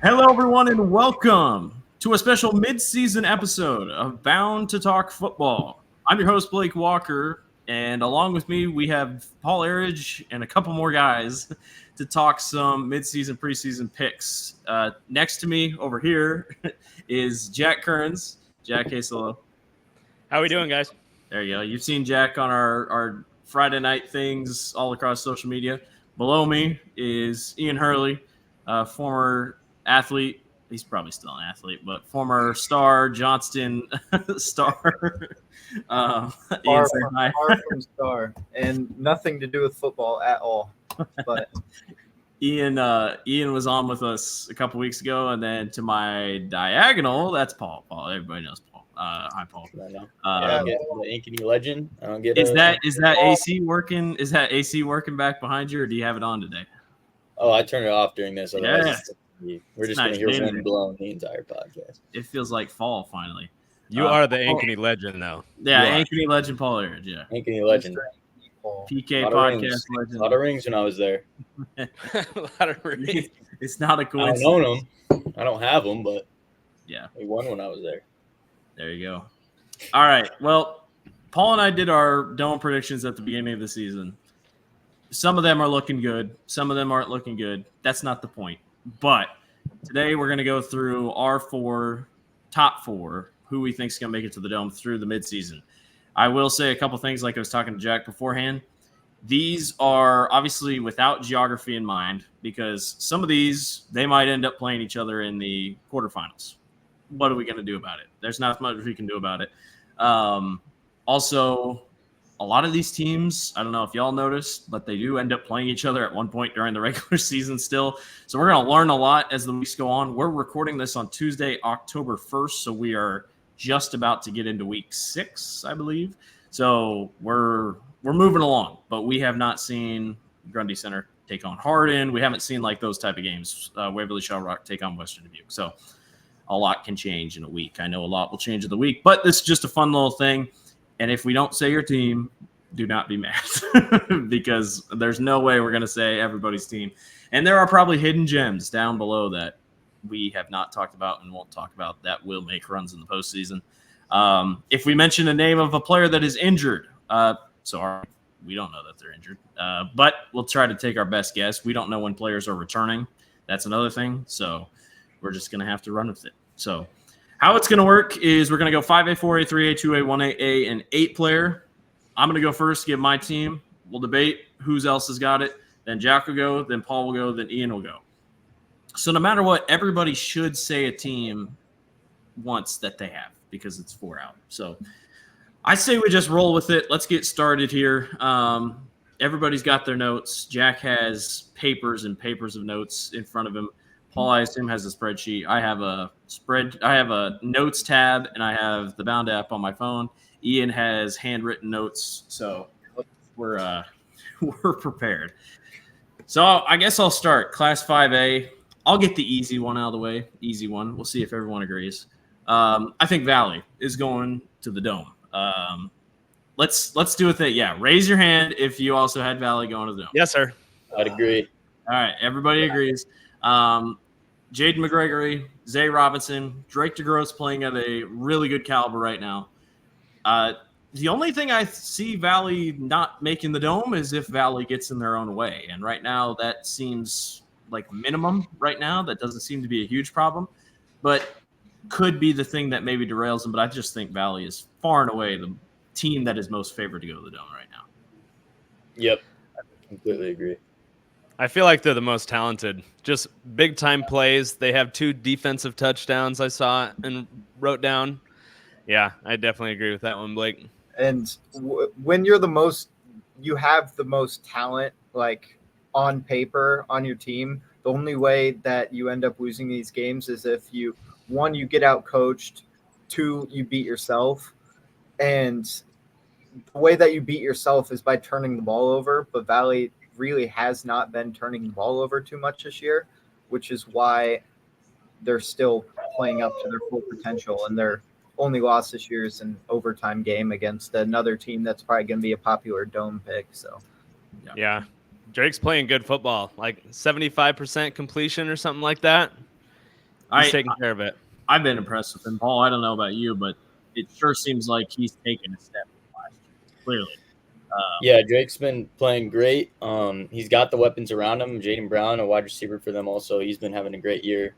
Hello, everyone, and welcome to a special mid-season episode of Bound to Talk Football. I'm your host, Blake Walker, and along with me, we have Paul Arridge and a couple more guys to talk some mid-season, preseason picks. Next to me over here is Jack Kearns. Jack, hey, hello. How we doing, guys? There you go. You've seen Jack on our Friday night things all across social media. Below me is Ian Hurley, former athlete. He's probably still an athlete, but former star, Johnston star. Ian, say hi. Far from star, and nothing to do with football at all. But Ian was on with us a couple weeks ago, and then to my diagonal, that's Paul. Paul, everybody knows Paul. Hi, Paul. I know. I don't get the Ankeny legend. I don't get. Is that AC working? Is that AC working back behind you, or do you have it on today? Oh, I turned it off during this. Yeah. We're just nice going to hear day. wind blowing the entire podcast. It feels like fall finally. You are the Ankeny legend, though. Yeah, You are. Ankeny legend Paul Arridge, yeah. Ankeny legend. PK Lot of podcast rings. legend. A lot of rings when I was there. A lot of rings. It's not a I coincidence. don't own them. I don't have them, but Yeah, we won when I was there. there you go. All right. Well, Paul and I did our dome predictions at the beginning of the season. Some of them are looking good. Some of them aren't looking good. That's not the point. But today we're going to go through our top four, who we think is going to make it to the dome through the midseason. I will say a couple things like I was talking to Jack beforehand. These are obviously without geography in mind because some of these, they might end up playing each other in the quarterfinals. What are we going to do about it? There's not much we can do about it. Also, a lot of these teams, I don't know if y'all noticed, but they do end up playing each other at one point during the regular season still. So we're going to learn a lot as the weeks go on. We're recording this on Tuesday, October 1st, so we are just about to get into week 6, I believe. So we're moving along, but we have not seen Grundy Center take on Hardin. We haven't seen like those type of games, Waverly Shell Rock take on Western Dubuque. So a lot can change in a week. I know a lot will change in the week, but this is just a fun little thing. And if we don't say your team, do not be mad because there's no way we're going to say everybody's team. And there are probably hidden gems down below that we have not talked about and won't talk about that will make runs in the postseason. If we mention the name of a player that is injured, we don't know that they're injured, but we'll try to take our best guess. We don't know when players are returning. That's another thing. So we're just going to have to run with it. So how it's going to work is we're going to go 5A, 4A, 3A, 2A, 1A, and 8 player. I'm going to go first, give my team. We'll debate who's else has got it. Then Jack will go, then Paul will go, then Ian will go. So no matter what, everybody should say a team once that they have because it's 4 out. So I say we just roll with it. Let's get started here. Everybody's got their notes. Jack has papers and papers of notes in front of him. Paul, I assume, has a spreadsheet. I have a notes tab, and I have the Bound app on my phone. Ian has handwritten notes, so we're prepared. So I guess I'll start. Class 5A. I'll get the easy one out of the way. Easy one. We'll see if everyone agrees. I think Valley is going to the dome. Let's do it. Yeah, raise your hand if you also had Valley going to the dome. Yes, sir. I'd agree. All right, everybody agrees. Jaden McGregory, Zay Robinson, Drake DeGroat's playing at a really good caliber right now. The only thing I see Valley not making the dome is if Valley gets in their own way. And right now that seems like minimum right now. That doesn't seem to be a huge problem, but could be the thing that maybe derails them. But I just think Valley is far and away the team that is most favored to go to the dome right now. Yep. I completely agree. I feel like they're the most talented. Just big time plays. They have 2 defensive touchdowns I saw and wrote down. Yeah, I definitely agree with that one, Blake. and when you're you have the most talent, like on paper on your team, the only way that you end up losing these games is if you get out coached, 2, you beat yourself, and the way that you beat yourself is by turning the ball over. But Valley really has not been turning the ball over too much this year, which is why they're still playing up to their full potential. And their only loss this year is an overtime game against another team that's probably going to be a popular dome pick. So, Yeah. Drake's playing good football, like 75% completion or something like that. He's taking care of it. I've been impressed with him, Paul. I don't know about you, but it sure seems like he's taken a step from last year. Clearly. Yeah, Drake's been playing great. He's got the weapons around him. Jaden Brown, a wide receiver for them, also. He's been having a great year.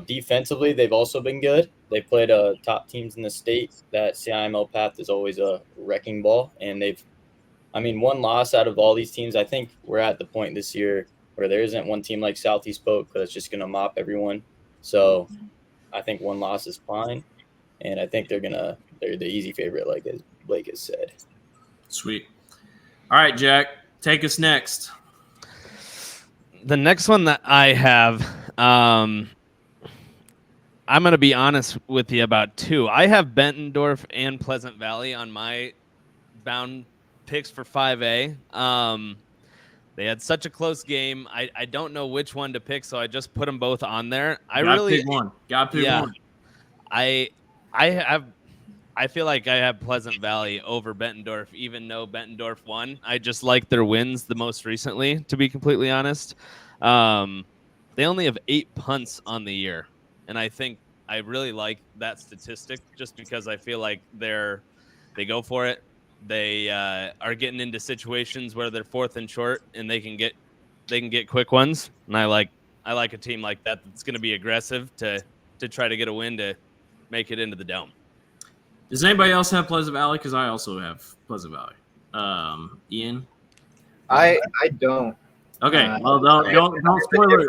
Defensively, they've also been good. They played top teams in the state. That CIML path is always a wrecking ball, and one loss out of all these teams. I think we're at the point this year where there isn't one team like Southeast Polk that's just going to mop everyone. So I think one loss is fine, and I think they're the easy favorite, like as Blake has said. Sweet. All right, Jack, take us next. The next one that I have, I'm going to be honest with you about two. I have Bettendorf and Pleasant Valley on my bound picks for 5A. They had such a close game. I don't know which one to pick, so I just put them both on there. Gotta pick one. I feel like I have Pleasant Valley over Bettendorf, even though Bettendorf won. I just like their wins the most recently, to be completely honest. They only have 8 punts on the year, and I think I really like that statistic just because I feel like they go for it. They are getting into situations where they're 4th and short, and they can get quick ones. And I like a team like that that's going to be aggressive to try to get a win to make it into the dome. Does anybody else have Pleasant Valley? Because I also have Pleasant Valley. Ian? I don't. Okay, well, don't spoil it.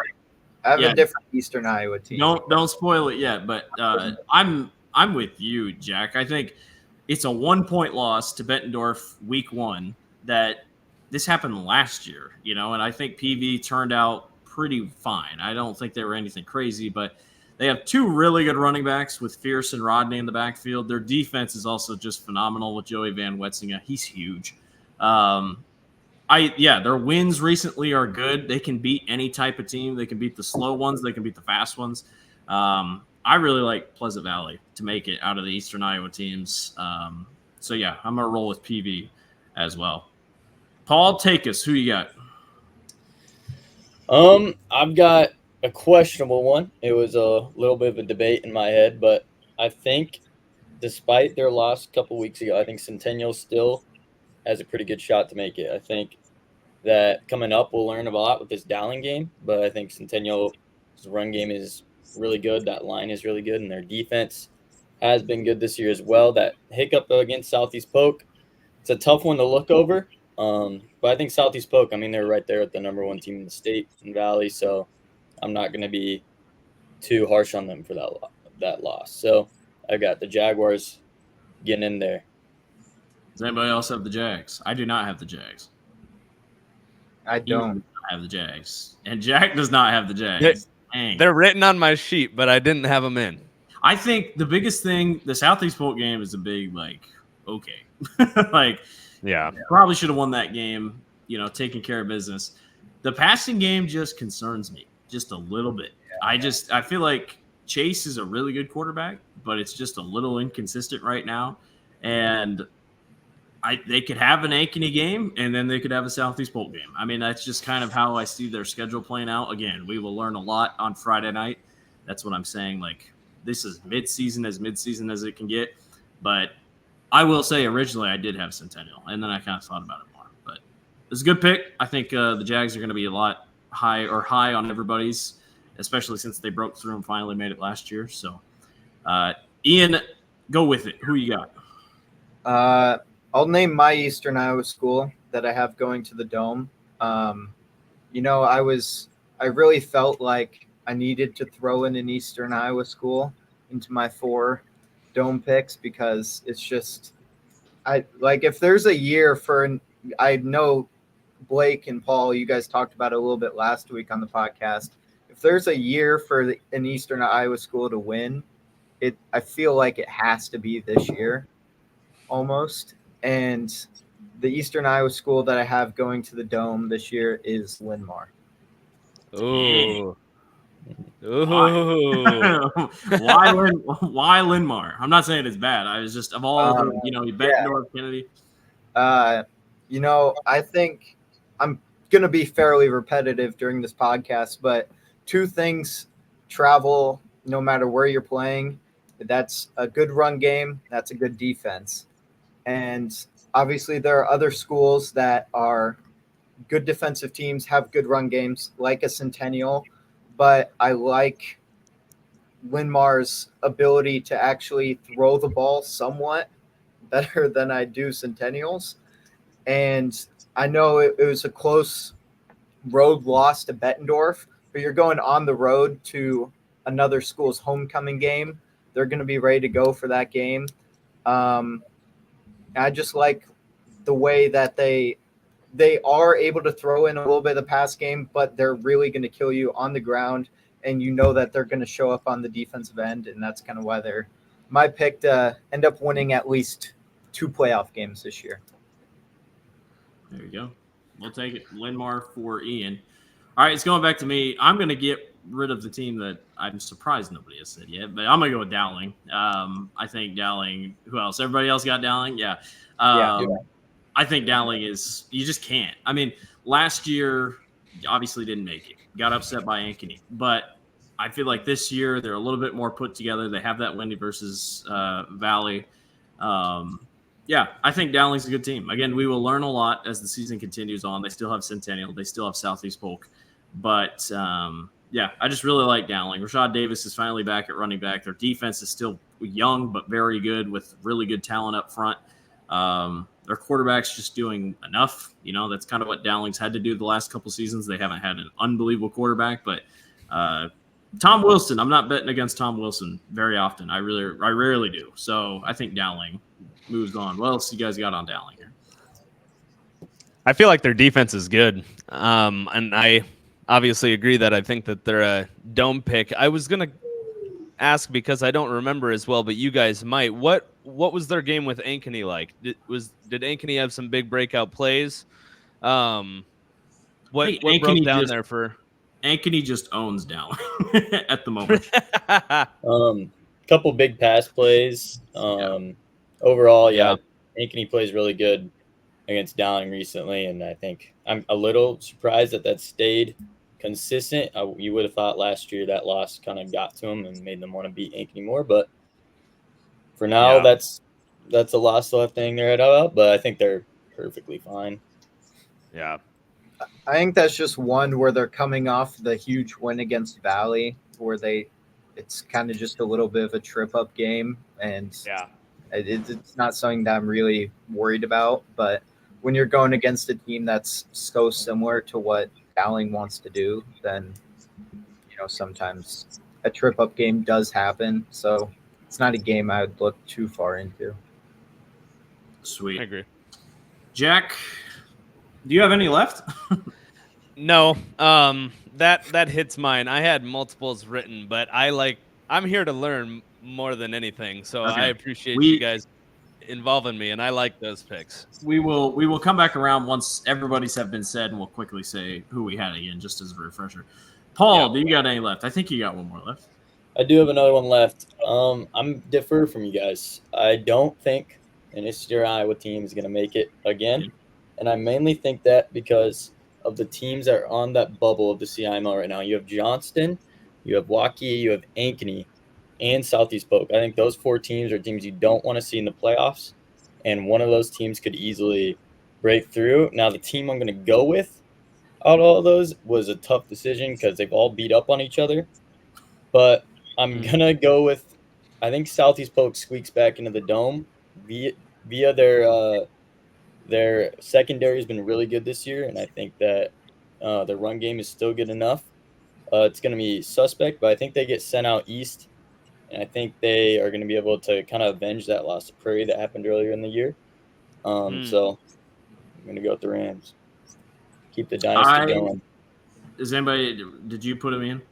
I have a different Eastern Iowa team. Don't spoil it yet, but I'm with you, Jack. I think it's a 1-point loss to Bettendorf week 1 that this happened last year, and I think PV turned out pretty fine. I don't think they were anything crazy, but they have 2 really good running backs with Fierce and Rodney in the backfield. Their defense is also just phenomenal with Joey Van Wetsinga. He's huge. Their wins recently are good. They can beat any type of team. They can beat the slow ones. They can beat the fast ones. I really like Pleasant Valley to make it out of the Eastern Iowa teams. I'm going to roll with PV as well. Paul, take us. Who you got? I've got a questionable one. It was a little bit of a debate in my head, but I think despite their loss a couple weeks ago, I think Centennial still has a pretty good shot to make it. I think that coming up, we'll learn a lot with this Dowling game, but I think Centennial's run game is really good. That line is really good, and their defense has been good this year as well. That hiccup against Southeast Polk, it's a tough one to look over. But I think Southeast Polk, they're right there at the number 1 team in the state and Valley, so I'm not going to be too harsh on them for that loss. So I got the Jaguars getting in there. Does anybody else have the Jags? I do not have the Jags. I don't have the Jags. And Jack does not have the Jags. They're written on my sheet, but I didn't have them in. I think the biggest thing, the Southeast Polk game is a big, okay. Probably should have won that game, taking care of business. The passing game just concerns me just a little bit. Yeah. I feel like Chase is a really good quarterback, but it's just a little inconsistent right now. And they could have an Ankeny game, and then they could have a Southeast Polk game. That's just kind of how I see their schedule playing out. Again, we will learn a lot on Friday night. That's what I'm saying. This is mid-season as it can get. But I will say originally I did have Centennial, and then I kind of thought about it more. But it's a good pick. I think the Jags are going to be a lot high on everybody's, especially since they broke through and finally made it last year. So, Ian, go with it. Who you got? I'll name my Eastern Iowa school that I have going to the Dome. I really felt like I needed to throw in an Eastern Iowa school into my 4 Dome picks because it's just if there's a year I know Blake and Paul, you guys talked about it a little bit last week on the podcast. If there's a year for an Eastern Iowa school to win, I feel like it has to be this year almost. And the Eastern Iowa school that I have going to the Dome this year is Linmar. Ooh. Why Linmar? I'm not saying it's bad. I was just of all of them, you bet North Kennedy. I think I'm going to be fairly repetitive during this podcast, but 2 things travel no matter where you're playing. That's a good run game. That's a good defense. And obviously, there are other schools that are good defensive teams, have good run games, like a Centennial. But I like Linmar's ability to actually throw the ball somewhat better than I do Centennials. And I know it was a close road loss to Bettendorf, but you're going on the road to another school's homecoming game. They're going to be ready to go for that game. I just like the way that they are able to throw in a little bit of the pass game, but they're really going to kill you on the ground, and you know that they're going to show up on the defensive end, and that's kind of why they're my pick to end up winning at least 2 playoff games this year. There you go. We'll take it. Linmar for Ian. All right, it's going back to me. I'm going to get rid of the team that I'm surprised nobody has said yet, but I'm going to go with Dowling. I think Dowling – who else? Everybody else got Dowling? Yeah. I think Dowling is – you just can't. I mean, last year obviously didn't make it. Got upset by Ankeny. But I feel like this year they're a little bit more put together. They have that Wendy versus Valley. Yeah, I think Dowling's a good team. Again, we will learn a lot as the season continues on. They still have Centennial. They still have Southeast Polk. But, yeah, I just really like Dowling. Rashad Davis is finally back at running back. Their defense is still young but very good with really good talent up front. Their quarterback's just doing enough. You know, that's kind of what Dowling's had to do the last couple seasons. They haven't had an unbelievable quarterback. But Tom Wilson, I'm not betting against Tom Wilson very often. I rarely do. So I think Dowling moves on. What else you guys got on Dowling here? I feel like their defense is good. And I obviously agree that I think that they're a dome pick. I was going to ask because I don't remember as well, but you guys might. What was their game with Ankeny like? Did Ankeny have some big breakout plays? What broke down there for Ankeny just owns Dowling at the moment. Couple big pass plays. Overall, Ankeny plays really good against Dowling recently, and I think I'm a little surprised that stayed consistent. You would have thought last year that loss kind of got to them and made them want to beat Ankeny more, but for now, that's a loss they'll have to hang their head up, but I think they're perfectly fine. Yeah. I think that's just one where they're coming off the huge win against Valley, where it's kind of just a little bit of a trip-up game, and it's not something that I'm really worried about. But when you're going against a team that's so similar to what Dowling wants to do, then sometimes a trip-up game does happen. So it's not a game I would look too far into. Sweet. I agree. Jack, do you have any left? No. That hits mine. I had multiples written, but I'm here to learn more than anything. So okay. I appreciate you guys involving me, and I like those picks. We will come back around once everybody's have been said, and we'll quickly say who we had again, just as a refresher. Paul, do you got any left? I think you got one more left. I do have another one left. I'm differ from you guys. I don't think an Easter Iowa team is going to make it again, and I mainly think that because of the teams that are on that bubble of the CIML right now. You have Johnston, you have Waukee, you have Ankeny, and Southeast Polk. I think those 4 teams are teams you don't want to see in the playoffs, and one of those teams could easily break through. Now, the team I'm going to go with out of all those was a tough decision because they've all beat up on each other, but I'm going to go with, I think Southeast Polk squeaks back into the dome via their secondary has been really good this year, and I think that their run game is still good enough. It's going to be suspect, but I think they get sent out east, and I think they are going to be able to kind of avenge that loss to Prairie that happened earlier in the year. So I'm going to go with the Rams. Keep the dynasty going. Did you put him in?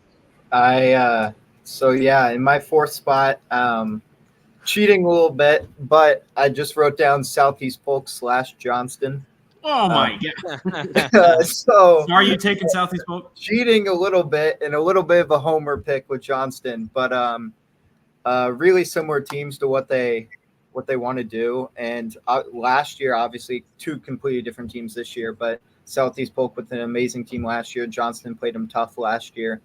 In my 4th spot, cheating a little bit, but I just wrote down Southeast Polk / Johnston. Oh my god! So are you taking Southeast Polk? Cheating a little bit and a little bit of a homer pick with Johnston, but really similar teams to what they want to do. And last year, obviously, 2 completely different teams this year, but Southeast Polk with an amazing team last year. Johnston played them tough last year,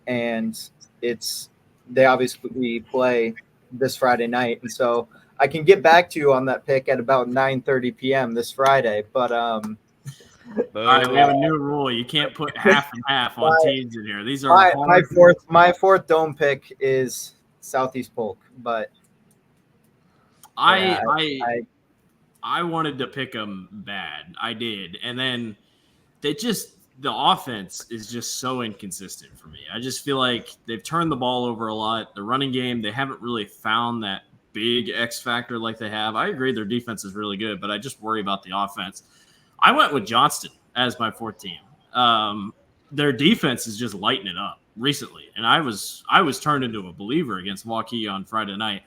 and it's they obviously play this Friday night, and so I can get back to you on that pick at about 9:30 p.m. this Friday. But All right, we have a Boom. new rule. You can't put half and half on My- teams in here. These are my hard. fourth dome pick is Southeast Polk, but yeah, I wanted to pick them bad. I did, and then the offense is just so inconsistent for me. I just feel like they've turned the ball over a lot. The running game, they haven't really found that big X factor like they have. I agree their defense is really good, but I just worry about the offense. I went with Johnston as my fourth team. Their defense is just lighting it up recently, and I was turned into a believer against Waukee on Friday night.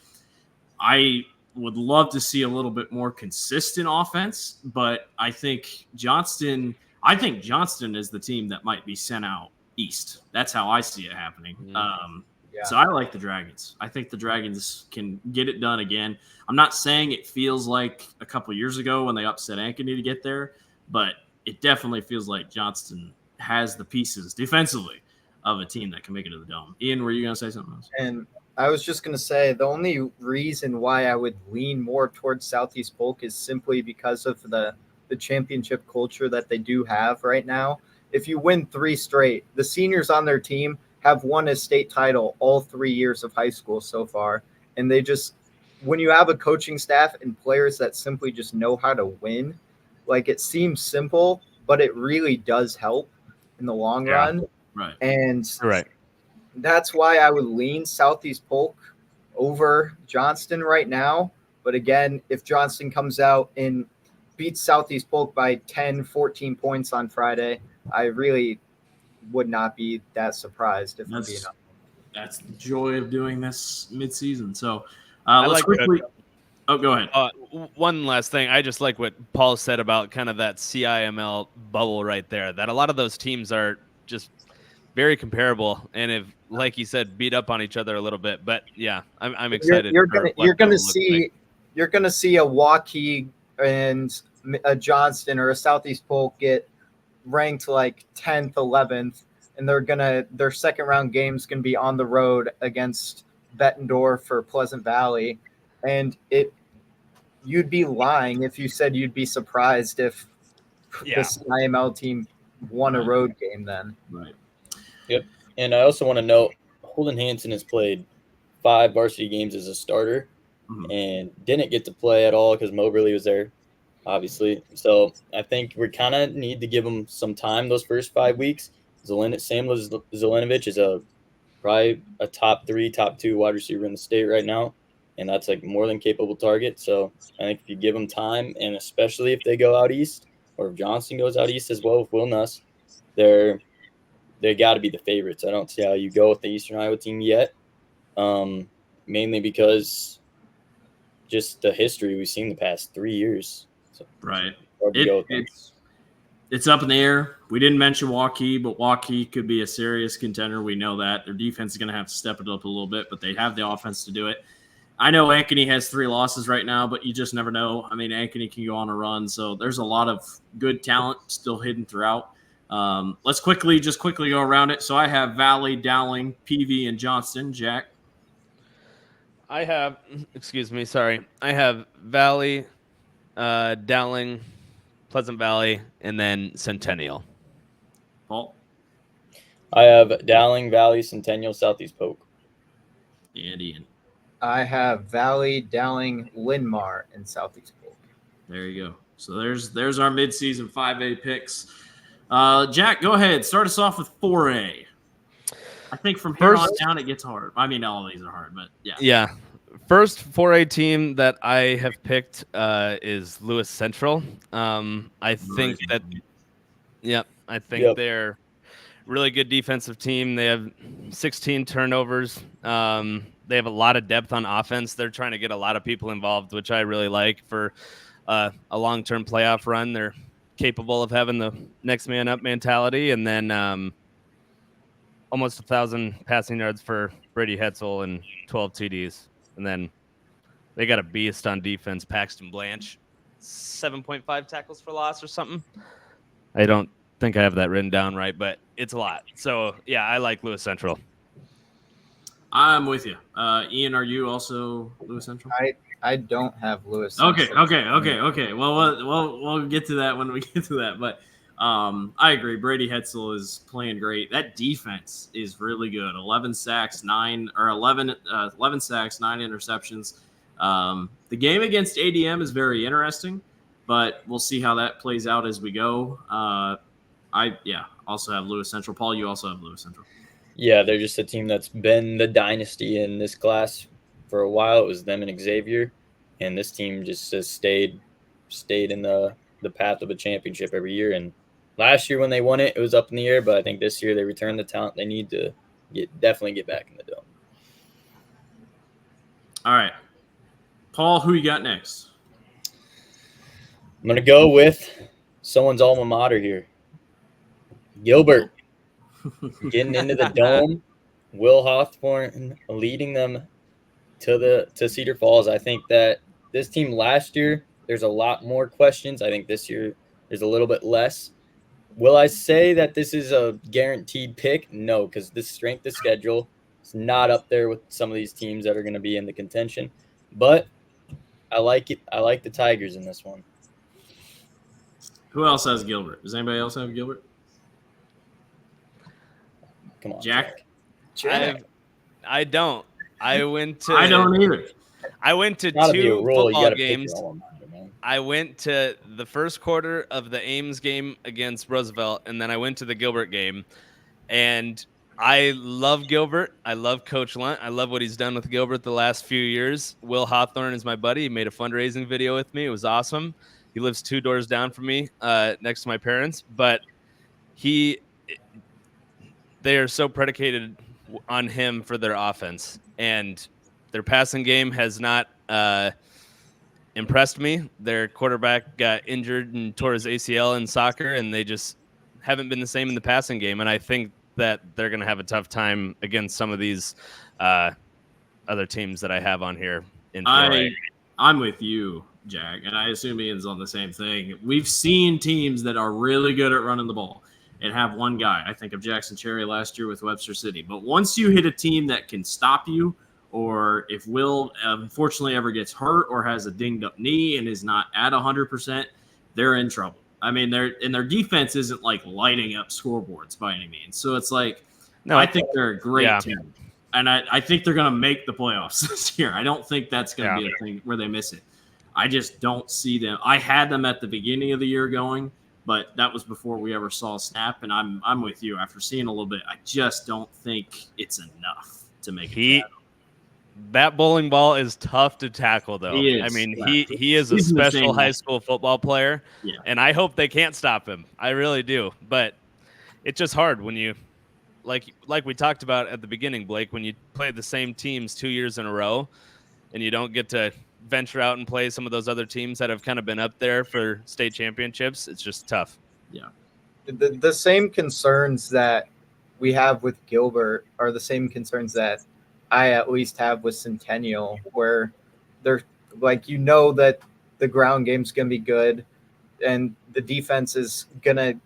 I would love to see a little bit more consistent offense, but I think Johnston is the team that might be sent out east. That's how I see it happening. Yeah. So I like the Dragons. I think the Dragons can get it done again. I'm not saying it feels like a couple years ago when they upset Ankeny to get there, but it definitely feels like Johnston has the pieces defensively of a team that can make it to the Dome. Ian, were you going to say something else? And I was just going to say the only reason why I would lean more towards Southeast Polk is simply because of the championship culture that they do have right now. If you win 3 straight, the seniors on their team have won a state title all 3 years of high school so far. And they just, when you have a coaching staff and players that simply just know how to win, like it seems simple, but it really does help in the long run. Right. And Right. that's why I would lean Southeast Polk over Johnston right now. But again, if Johnston comes out and beats Southeast Polk by 10, 14 points on Friday, I really would not be that surprised if I'm being honest. That's the joy of doing this midseason. So I let's like quickly. Oh, go ahead. One last thing. I just like what Paul said about kind of that CIML bubble right there, that a lot of those teams are just very comparable and have, like you said, beat up on each other a little bit. But yeah, I'm excited. You're gonna see a Waukee and a Johnston or a Southeast Polk get ranked like 10th, 11th, and their second round game's gonna be on the road against Bettendorf or Pleasant Valley, and you'd be lying if you said you'd be surprised if the CIML team won a road game then. Right. Yep. And I also want to note Holden Hansen has played 5 varsity games as a starter and didn't get to play at all because Moberly was there, obviously. So I think we kind of need to give him some time those first 5 weeks. Sam Zelenovic is probably a top 3, top 2 wide receiver in the state right now. And that's like more than capable target. So I think if you give them time, and especially if they go out east, or if Johnston goes out east as well with Will Nuss, they got to be the favorites. I don't see how you go with the Eastern Iowa team yet, mainly because just the history we've seen the past 3 years. So right. It's It's up in the air. We didn't mention Waukee, but Waukee could be a serious contender. We know that. Their defense is going to have to step it up a little bit, but they have the offense to do it. I know Ankeny has 3 losses right now, but you just never know. I mean, Ankeny can go on a run, so there's a lot of good talent still hidden throughout. Let's quickly go around it. So I have Valley, Dowling, PV, and Johnston. Jack? I have Valley, Dowling, Pleasant Valley, and then Centennial. Paul? I have Dowling, Valley, Centennial, Southeast Polk. And Ian? I have Valley, Dowling, Linmar, and Southeast Polk. There you go. So there's our midseason 5A picks. Jack, go ahead. Start us off with 4A. I think from here on down it gets hard. I mean, all of these are hard, but yeah. Yeah. First 4A team that I have picked is Lewis Central. I think they're really good defensive team. They have 16 turnovers. They have a lot of depth on offense. They're trying to get a lot of people involved, which I really like for a long-term playoff run. They're capable of having the next man up mentality, and then almost 1,000 passing yards for Brady Hetzel and 12 TDs. And then they got a beast on defense, Paxton Blanche, 7.5 tackles for loss or something. I don't think I have that written down right, but it's a lot. So, yeah, I like Lewis Central. I'm with you. Ian, are you also Lewis Central? I don't have Lewis. Okay. Central. Well, we'll get to that when we get to that. But I agree. Brady Hetzel is playing great. That defense is really good. 11 sacks, 11 sacks, 9 interceptions. The game against ADM is very interesting, but we'll see how that plays out as we go. Also have Lewis Central. Paul, you also have Lewis Central. Yeah, they're just a team that's been the dynasty in this class for a while. It was them and Xavier, and this team just has stayed in the path of a championship every year. And last year when they won it, it was up in the air, but I think this year they returned the talent they need to definitely get back in the dome. All right, Paul, who you got next? I'm gonna go with someone's alma mater here, Gilbert. Getting into the dome, Will Hawthorne leading them to Cedar Falls. I think that this team last year, there's a lot more questions. I think this year there's a little bit less. Will I say that this is a guaranteed pick? No, because the strength of schedule is not up there with some of these teams that are going to be in the contention. But I like it. I like the Tigers in this one. Who else has Gilbert? Does anybody else have Gilbert? Come on, Jack? I don't. I went to. I don't either. I went to Gotta be a 2 rule. You football gotta pick games. your alma mater, man. I went to the first quarter of the Ames game against Roosevelt, and then I went to the Gilbert game. And I love Gilbert. I love Coach Lunt. I love what he's done with Gilbert the last few years. Will Hawthorne is my buddy. He made a fundraising video with me. It was awesome. He lives 2 doors down from me, next to my parents. But they are so predicated on him for their offense, and their passing game has not impressed me. Their quarterback got injured and tore his ACL in soccer, and they just haven't been the same in the passing game. And I think that they're going to have a tough time against some of these other teams that I have on here in 4A. I'm with you, Jack, and I assume Ian's on the same thing. We've seen teams that are really good at running the ball and have one guy. I think of Jackson Cherry last year with Webster City. But once you hit a team that can stop you, or if Will unfortunately ever gets hurt or has a dinged up knee and is not at 100%, they're in trouble. I mean, their defense isn't like lighting up scoreboards by any means. So it's like, I think they're a great team. And I think they're going to make the playoffs this year. I don't think that's going to be a thing where they miss it. I just don't see them. I had them at the beginning of the year going, but that was before we ever saw a snap. And I'm with you. After seeing a little bit, I just don't think it's enough to make it. That bowling ball is tough to tackle, though. He is. I mean, he is a special high school football player, and I hope they can't stop him. I really do. But it's just hard when you, like we talked about at the beginning, Blake, when you play the same teams 2 years in a row and you don't get to venture out and play some of those other teams that have kind of been up there for state championships. It's just tough. Yeah. The same concerns that we have with Gilbert are the same concerns that I at least have with Centennial, where they're like, that the ground game's going to be good and the defense is going to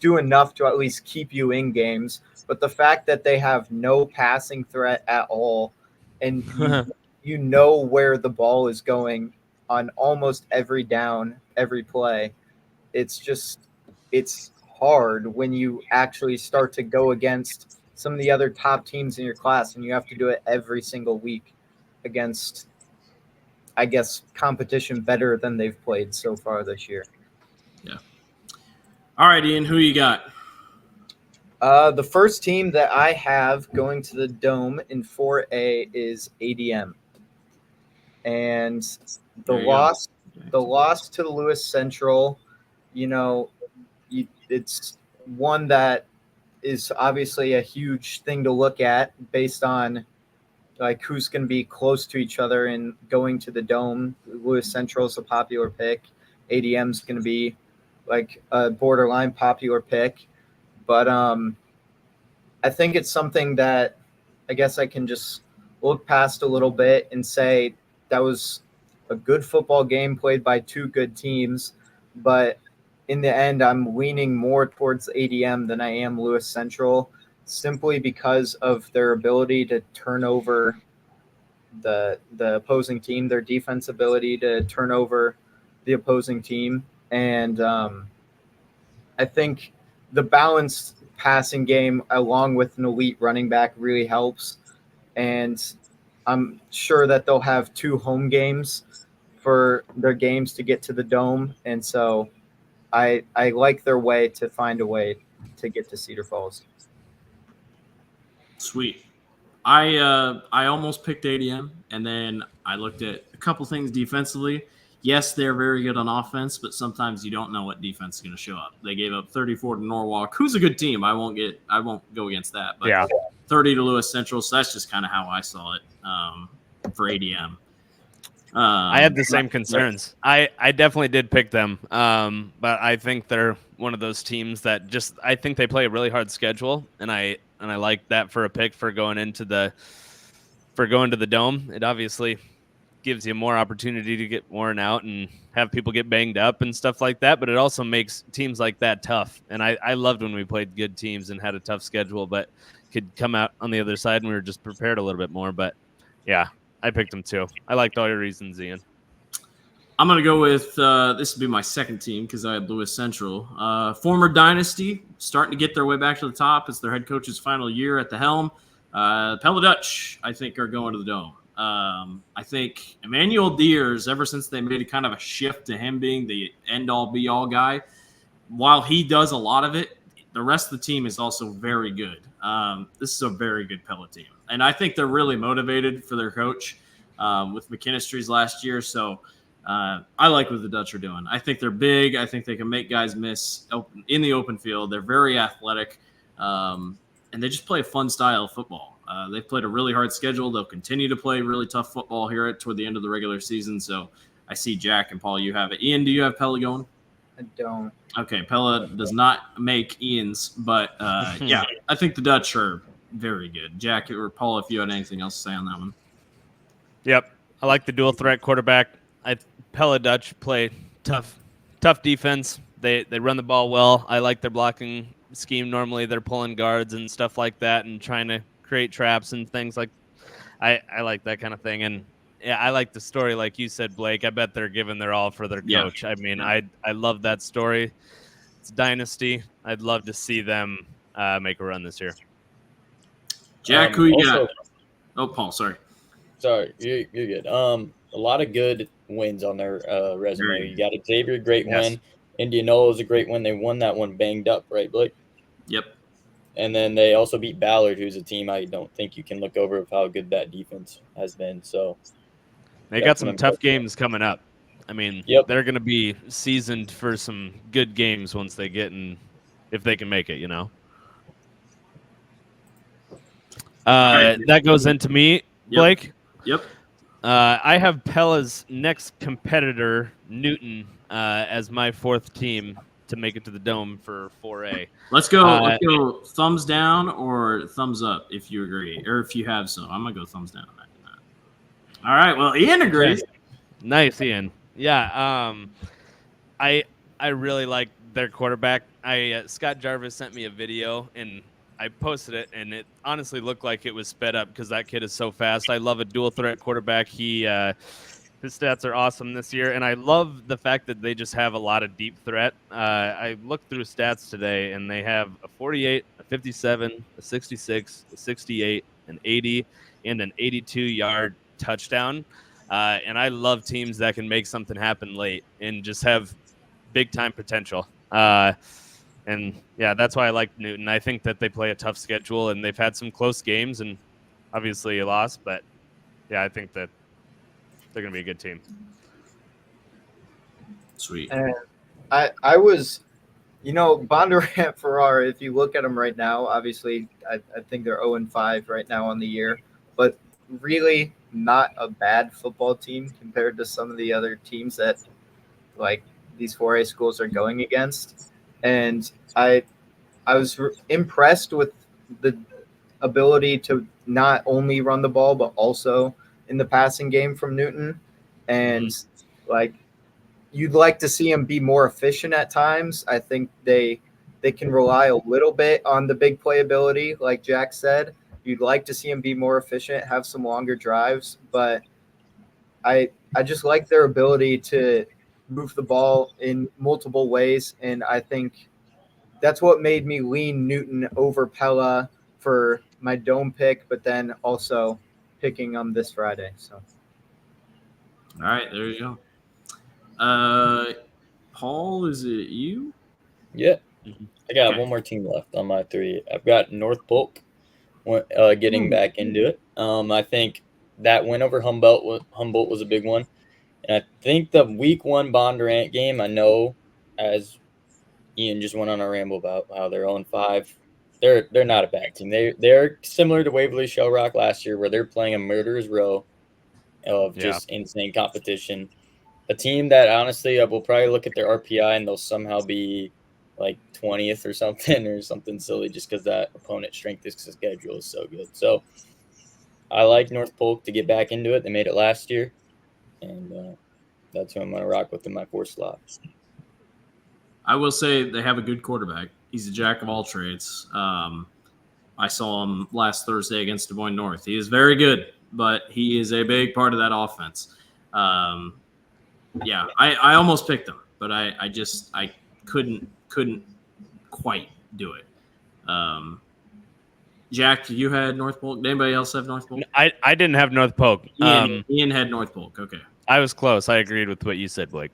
do enough to at least keep you in games. But the fact that they have no passing threat at all, and you know where the ball is going on almost every down, every play, it's hard when you actually start to go against some of the other top teams in your class, and you have to do it every single week against, I guess, competition better than they've played so far this year. Yeah. All right, Ian, who you got? The first team that I have going to the Dome in 4A is ADM. And the loss to the Lewis Central, it's one that is obviously a huge thing to look at based on like who's going to be close to each other and going to the Dome. Lewis Central is a popular pick. ADM is going to be like a borderline popular pick. But I think it's something that I guess I can just look past a little bit and say that was a good football game played by 2 good teams. But in the end, I'm leaning more towards ADM than I am Lewis Central. simply because of their ability to turn over the opposing team, their defense ability to turn over the opposing team. And I think the balanced passing game along with an elite running back really helps. And I'm sure that they'll have 2 home games for their games to get to the Dome. And so I like their way to find a way to get to Cedar Falls. Sweet. I almost picked ADM, and then I looked at a couple things defensively. Yes, they're very good on offense, but sometimes you don't know what defense is going to show up. They gave up 34 to Norwalk, who's a good team. I won't go against that, but Yeah. 30 to Lewis Central. So that's just kind of how I saw it for ADM. I had the same concerns. I definitely did pick them, but I think they're one of those teams that I think they play a really hard schedule, and I like that for a pick for going to the Dome. It obviously gives you more opportunity to get worn out and have people get banged up and stuff like that, but it also makes teams like that tough. And I loved when we played good teams and had a tough schedule, but could come out on the other side and we were just prepared a little bit more. But yeah, I picked them too. I liked all your reasons, Ian. I'm going to go with this would be my second team because I had Lewis Central. Former Dynasty, starting to get their way back to the top. It's their head coach's final year at the helm. Pella Dutch, I think, are going to the Dome. I think Emmanuel Diers, ever since they made a kind of a shift to him being the end-all, be-all guy, while he does a lot of it, the rest of the team is also very good. This is a very good Pella team. And I think they're really motivated for their coach with McKinstry's last year. So I like what the Dutch are doing. I think they're big. I think they can make guys miss in the open field. They're very athletic, and they just play a fun style of football. They've played a really hard schedule. They'll continue to play really tough football here toward the end of the regular season. So I see Jack and Paul, you have it. Ian, do you have Pella going? I don't. Okay, Pella does not make Ian's, but yeah, I think the Dutch are very good. Jack or Paul, if you had anything else to say on that one. Yep, I like the dual threat quarterback. Pella Dutch play tough defense. They run the ball well. I like their blocking scheme. Normally they're pulling guards and stuff like that and trying to create traps and things like. I like that kind of thing. And yeah, I like the story, like you said, Blake. I bet they're giving their all for their coach. Yeah. I mean, I love that story. It's Dynasty. I'd love to see them make a run this year. Jack, who you got? Oh, Paul, sorry. Sorry, you're good. A lot of good wins on their resume. You got Xavier, great win. Indianola is a great win. They won that one banged up, right, Blake? Yep. And then they also beat Ballard, who's a team I don't think you can look over of how good that defense has been. So they got some tough games coming up. I mean, they're going to be seasoned for some good games once they get in, if they can make it, you know. That goes into me, Blake. Yep. I have Pella's next competitor, Newton, as my fourth team to make it to the Dome for 4A. Let's go thumbs down or thumbs up if you agree, or if you have some. I'm going to go thumbs down. All right. Well, Ian agrees. Okay. Nice, Ian. Yeah. I really like their quarterback. Scott Jarvis sent me a video, and I posted it, and it honestly looked like it was sped up because that kid is so fast. I love a dual threat quarterback. His stats are awesome this year, and I love the fact that they just have a lot of deep threat. I looked through stats today, and they have a 48, a 57, a 66, a 68, an 80, and an 82-yard touchdown. And I love teams that can make something happen late and just have big-time potential. And, yeah, that's why I like Newton. I think that they play a tough schedule, and they've had some close games, and obviously a loss. But, yeah, I think that they're going to be a good team. Sweet. And I was, Bondurant Ferrara, if you look at them right now, obviously I think they're 0-5 right now on the year, but really not a bad football team compared to some of the other teams that like these 4A schools are going against. And I was impressed with the ability to not only run the ball, but also in the passing game from Newton. And you'd like to see him be more efficient at times. I think they they can rely a little bit on the big playability, like Jack said. You'd like to see them be more efficient, have some longer drives, but I just like their ability to move the ball in multiple ways, and I think that's what made me lean Newton over Pella for my dome pick, but then also picking them this Friday. So, All right, there you go. Paul, is it you? Yeah. I got Okay. one more team left on my 3. I've got North Polk getting back into it. I think that win over Humboldt was a big one. And I think the week 1 Bondurant game, I know, as Ian just went on a ramble about how they're 0-5. They're not a bad team. They're similar to Waverly Shell Rock last year, where they're playing a murderer's row of just insane competition. A team that honestly will probably look at their RPI and they'll somehow be like 20th or something silly, just because that opponent strength is schedule is so good. So I like North Polk to get back into it. They made it last year, and that's who I'm going to rock with in my 4th slot. I will say they have a good quarterback. He's a jack of all trades. I saw him last Thursday against Des Moines North. He is very good, but he is a big part of that offense. Yeah, I almost picked him, but I couldn't quite do it. Jack, you had North Polk. Did anybody else have North Polk? I didn't have North Polk. Ian had North Polk. Okay. I was close. I agreed with what you said, Blake.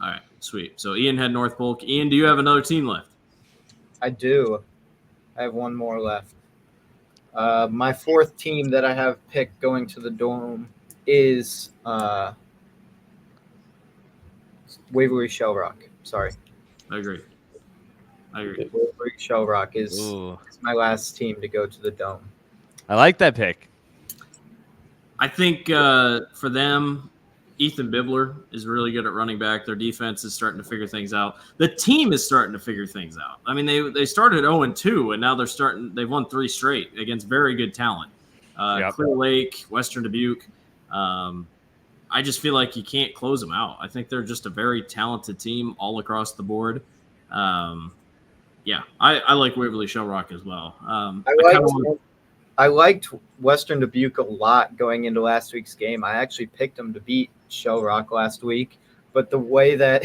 All right, sweet. So Ian had North Polk. Ian, do you have another team left? I do. I have one more left. My 4th team that I have picked going to the Dome is Waverly Shell Rock. Sorry. I agree. Waverly Shell Rock is my last team to go to the Dome. I like that pick. I think for them, Ethan Bibler is really good at running back. Their defense is starting to figure things out. The team is starting to figure things out. I mean, they started 0-2, and now they've won 3 straight against very good talent. Clear Lake, Western Dubuque. I just feel like you can't close them out. I think they're just a very talented team all across the board. Yeah, I like Waverly Shell Rock as well. I liked Western Dubuque a lot going into last week's game. I actually picked them to beat Shell Rock last week, but the way that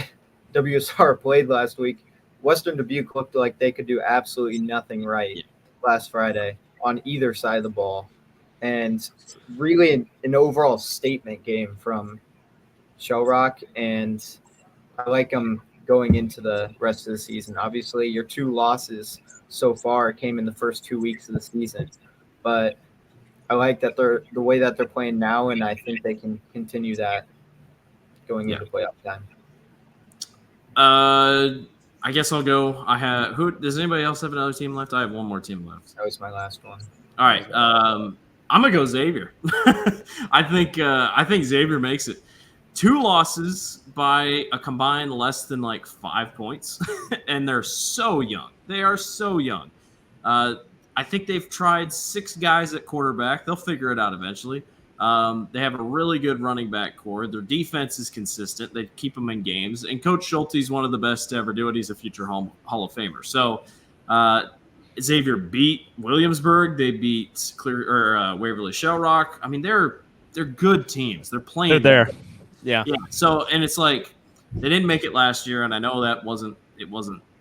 WSR played last week, Western Dubuque looked like they could do absolutely nothing right last Friday on either side of the ball. And really an overall statement game from Shell Rock, and I like them going into the rest of the season. Obviously, your 2 losses so far came in the first 2 weeks of the season, but I like that the way that they're playing now, and I think they can continue that going into playoff time. I guess I'll go. Does anybody else have another team left? I have one more team left. That was my last one. All right. I'm gonna go Xavier. I think Xavier makes it. 2 losses by a combined less than like 5 points, and they're so young. They are so young. I think they've tried 6 guys at quarterback. They'll figure it out eventually. They have a really good running back core. Their defense is consistent. They keep them in games. And Coach Schulte is one of the best to ever do it. He's a future Hall of Famer. So Xavier beat Williamsburg. They beat Waverly Shell Rock. I mean, they're good teams. They're playing. They're there. Yeah. So, and it's like they didn't make it last year, and I know that wasn't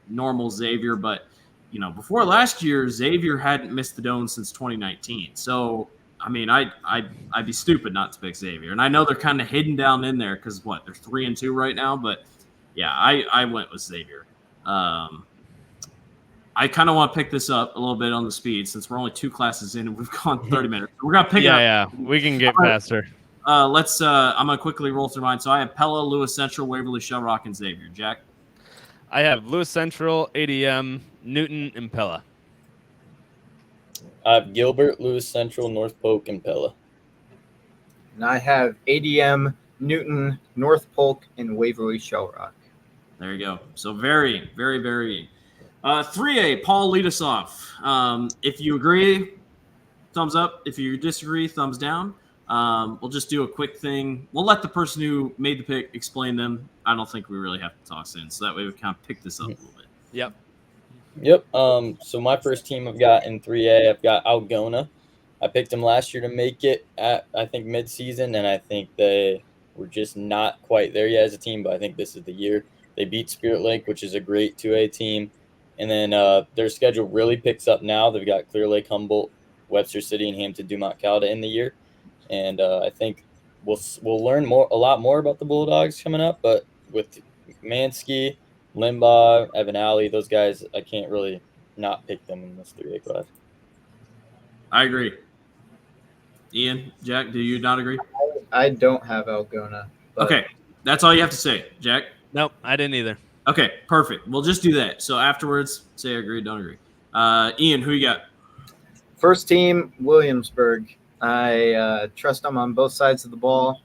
normal Xavier, but before last year, Xavier hadn't missed the Dome since 2019. So, I mean, I'd be stupid not to pick Xavier, and I know they're kind of hidden down in there because they're 3-2 right now, but yeah, I went with Xavier. I kind of want to pick this up a little bit on the speed since we're only 2 classes in and we've gone 30 minutes. We're gonna pick it up. Yeah, we can get faster. I'm gonna quickly roll through mine. So I have Pella, Lewis Central, Waverly Shell Rock, and Xavier. Jack. I have Lewis Central, ADM, Newton, and Pella. I have Gilbert, Lewis Central, North Polk, and Pella. And I have ADM, Newton, North Polk, and Waverly Shell Rock. There you go. So very, very, very. 3A, Paul, lead us off. If you agree, thumbs up. If you disagree, thumbs down. We'll just do a quick thing. We'll let the person who made the pick explain them. I don't think we really have to toss in, so that way we kind of pick this up a little bit. Yep. Yep. So my first team I've got in 3A, I've got Algona. I picked them last year to make it at, I think, mid-season, and I think they were just not quite there yet as a team, but I think this is the year. They beat Spirit Lake, which is a great 2A team. And then their schedule really picks up now. They've got Clear Lake, Humboldt, Webster City, and Hampton Dumont Calda in the year. And I think we'll learn a lot more about the Bulldogs coming up, but with Mansky, Limbaugh, Evan Alley, those guys, I can't really not pick them in this 3A class. I agree. Ian, Jack, do you not agree? I don't have Algona. But Okay, that's all you have to say, Jack. Nope, I didn't either. Okay, perfect. We'll just do that. So afterwards, say agree, don't agree. Ian, who you got? First team, Williamsburg. I trust them on both sides of the ball.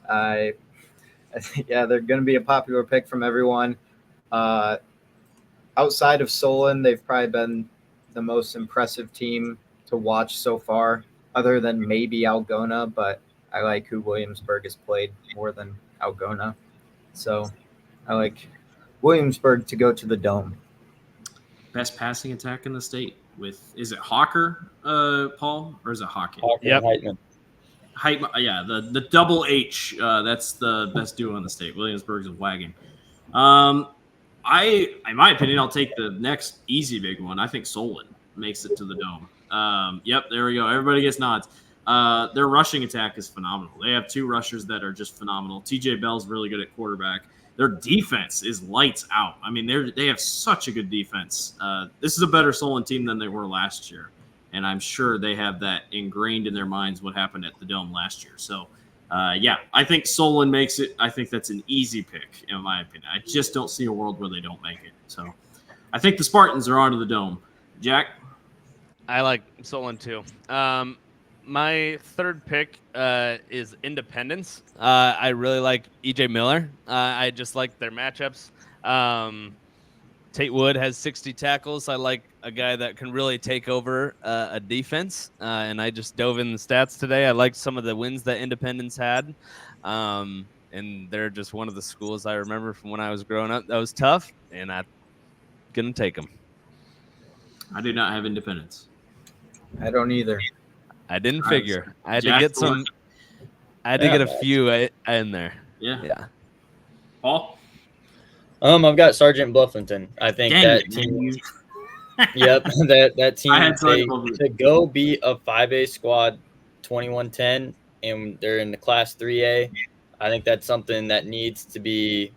I think, yeah, they're going to be a popular pick from everyone. Outside of Solon, they've probably been the most impressive team to watch so far, other than maybe Algona, but I like who Williamsburg has played more than Algona. So I like Williamsburg to go to the Dome. Best passing attack in the state with, is it Hawker, Paul, or is it Hawken? Hawker Yep. and Heitman. Yeah, the double H. That's the best duo in the state. Williamsburg's a wagon. In my opinion, I'll take the next easy big one. I think Solon makes it to the Dome. Yep, there we go. Everybody gets nods. Their rushing attack is phenomenal. They have two rushers that are just phenomenal. TJ Bell's really good at quarterback. Their defense is lights out. I mean, they have such a good defense. This is a better Solon team than they were last year, and I'm sure they have that ingrained in their minds what happened at the Dome last year. So, yeah, I think Solon makes it. I think that's an easy pick, in my opinion. I just don't see a world where they don't make it. So, I think the Spartans are onto the Dome. Jack? I like Solon too. My third pick is Independence. I really like EJ Miller. I just like their matchups. Tate Wood has 60 tackles. I like a guy that can really take over a defense. And I just dove in the stats today. I liked some of the wins that Independence had. And they're just one of the schools I remember from when I was growing up. That was tough, and I'm going to take them. I do not have Independence. I don't either. I didn't figure. I had Jack, to get some. I had to get a few in there. Yeah. Paul? I've got Sergeant Bluffington. I think Dang that it, team. man. Yep, that team I had Sergeant to go beat a 5A squad 21-10, and they're in the Class 3A. I think that's something that needs to be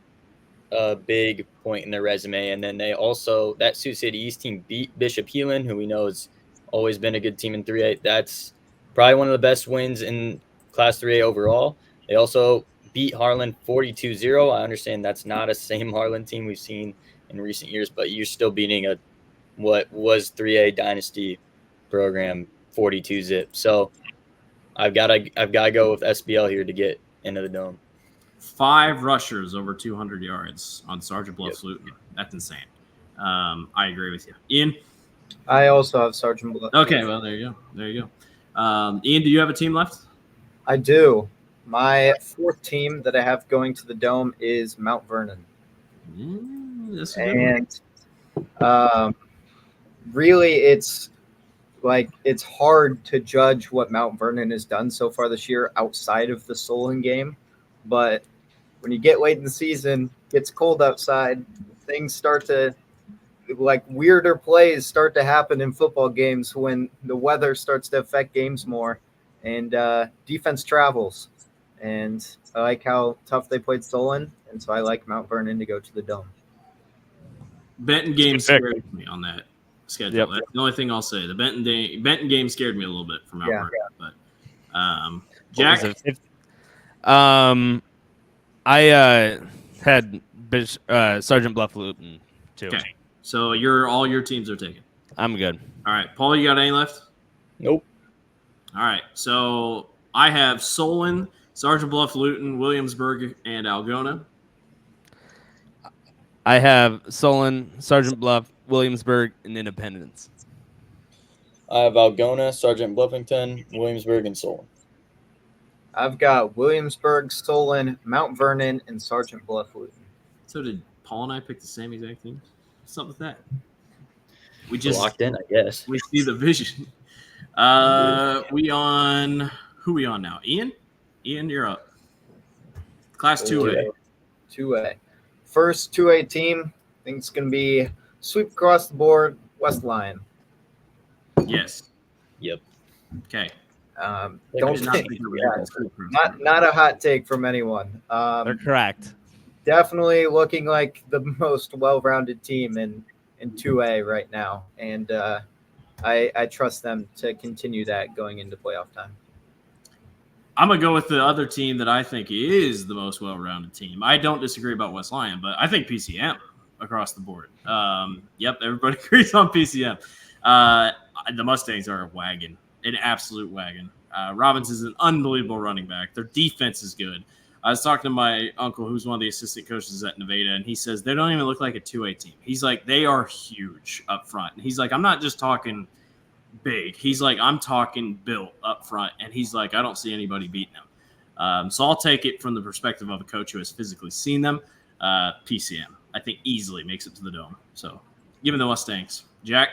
a big point in their resume. And then they also, that Sioux City East team beat Bishop Heelan, who we know has always been a good team in 3A. That's probably one of the best wins in Class 3A overall. They also beat Harlan 42-0. I understand that's not a same Harlan team we've seen in recent years, but you're still beating what was 3A dynasty program 42-0. So I've got to go with SBL here to get into the Dome. 5 rushers over 200 yards on Sergeant Bluff Luton. That's insane. I agree with you. Ian? I also have Sergeant Bluff. Okay, well, there you go. Ian, do you have a team left? I do. My fourth team that I have going to the Dome is Mount Vernon. That's a good And really, it's hard to judge what Mount Vernon has done so far this year outside of the Solon game. But when you get late in the season, gets cold outside, things start to weirder plays start to happen in football games when the weather starts to affect games more, and defense travels. And I like how tough they played Solon, and so I like Mount Vernon to go to the Dome. Benton game scared me on that schedule. Yep. That's the only thing I'll say. The Benton game scared me a little bit from Mount Vernon. But Jack? I had Sergeant Bluff Luton too. Okay. So all your teams are taken. I'm good. All right. Paul, you got any left? Nope. All right. So I have Solon, Sergeant Bluff, Luton, Williamsburg, and Algona. I have Solon, Sergeant Bluff, Williamsburg, and Independence. I have Algona, Sergeant Bluffington, Williamsburg, and Solon. I've got Williamsburg, Solon, Mount Vernon, and Sergeant Bluff Luton. So did Paul and I pick the same exact teams? What's up with that? We just locked in, I guess. we see the vision. We on who we on now? Ian, you're up. Class 2A. 2A. First 2A team, I think it's going to be sweep across the board, West Lion. Yes. Yep. Okay. Don't think, not a hot take from anyone. They're correct. Definitely looking like the most well-rounded team in 2A right now, and I trust them to continue that going into playoff time. I'm going to go with the other team that I think is the most well-rounded team. I don't disagree about West Lion, but I think PCM across the board. Yep, everybody agrees on PCM. The Mustangs are a wagon, an absolute wagon. Robbins is an unbelievable running back. Their defense is good. I was talking to my uncle, who's one of the assistant coaches at Nevada, and he says they don't even look like a 2A team. He's like, they are huge up front. And he's like, I'm not just talking – big. He's like, I'm talking built up front, and he's like, I don't see anybody beating them. So I'll take it from the perspective of a coach who has physically seen them. PCM, I think, easily makes it to the Dome. So give me the Mustangs. Jack?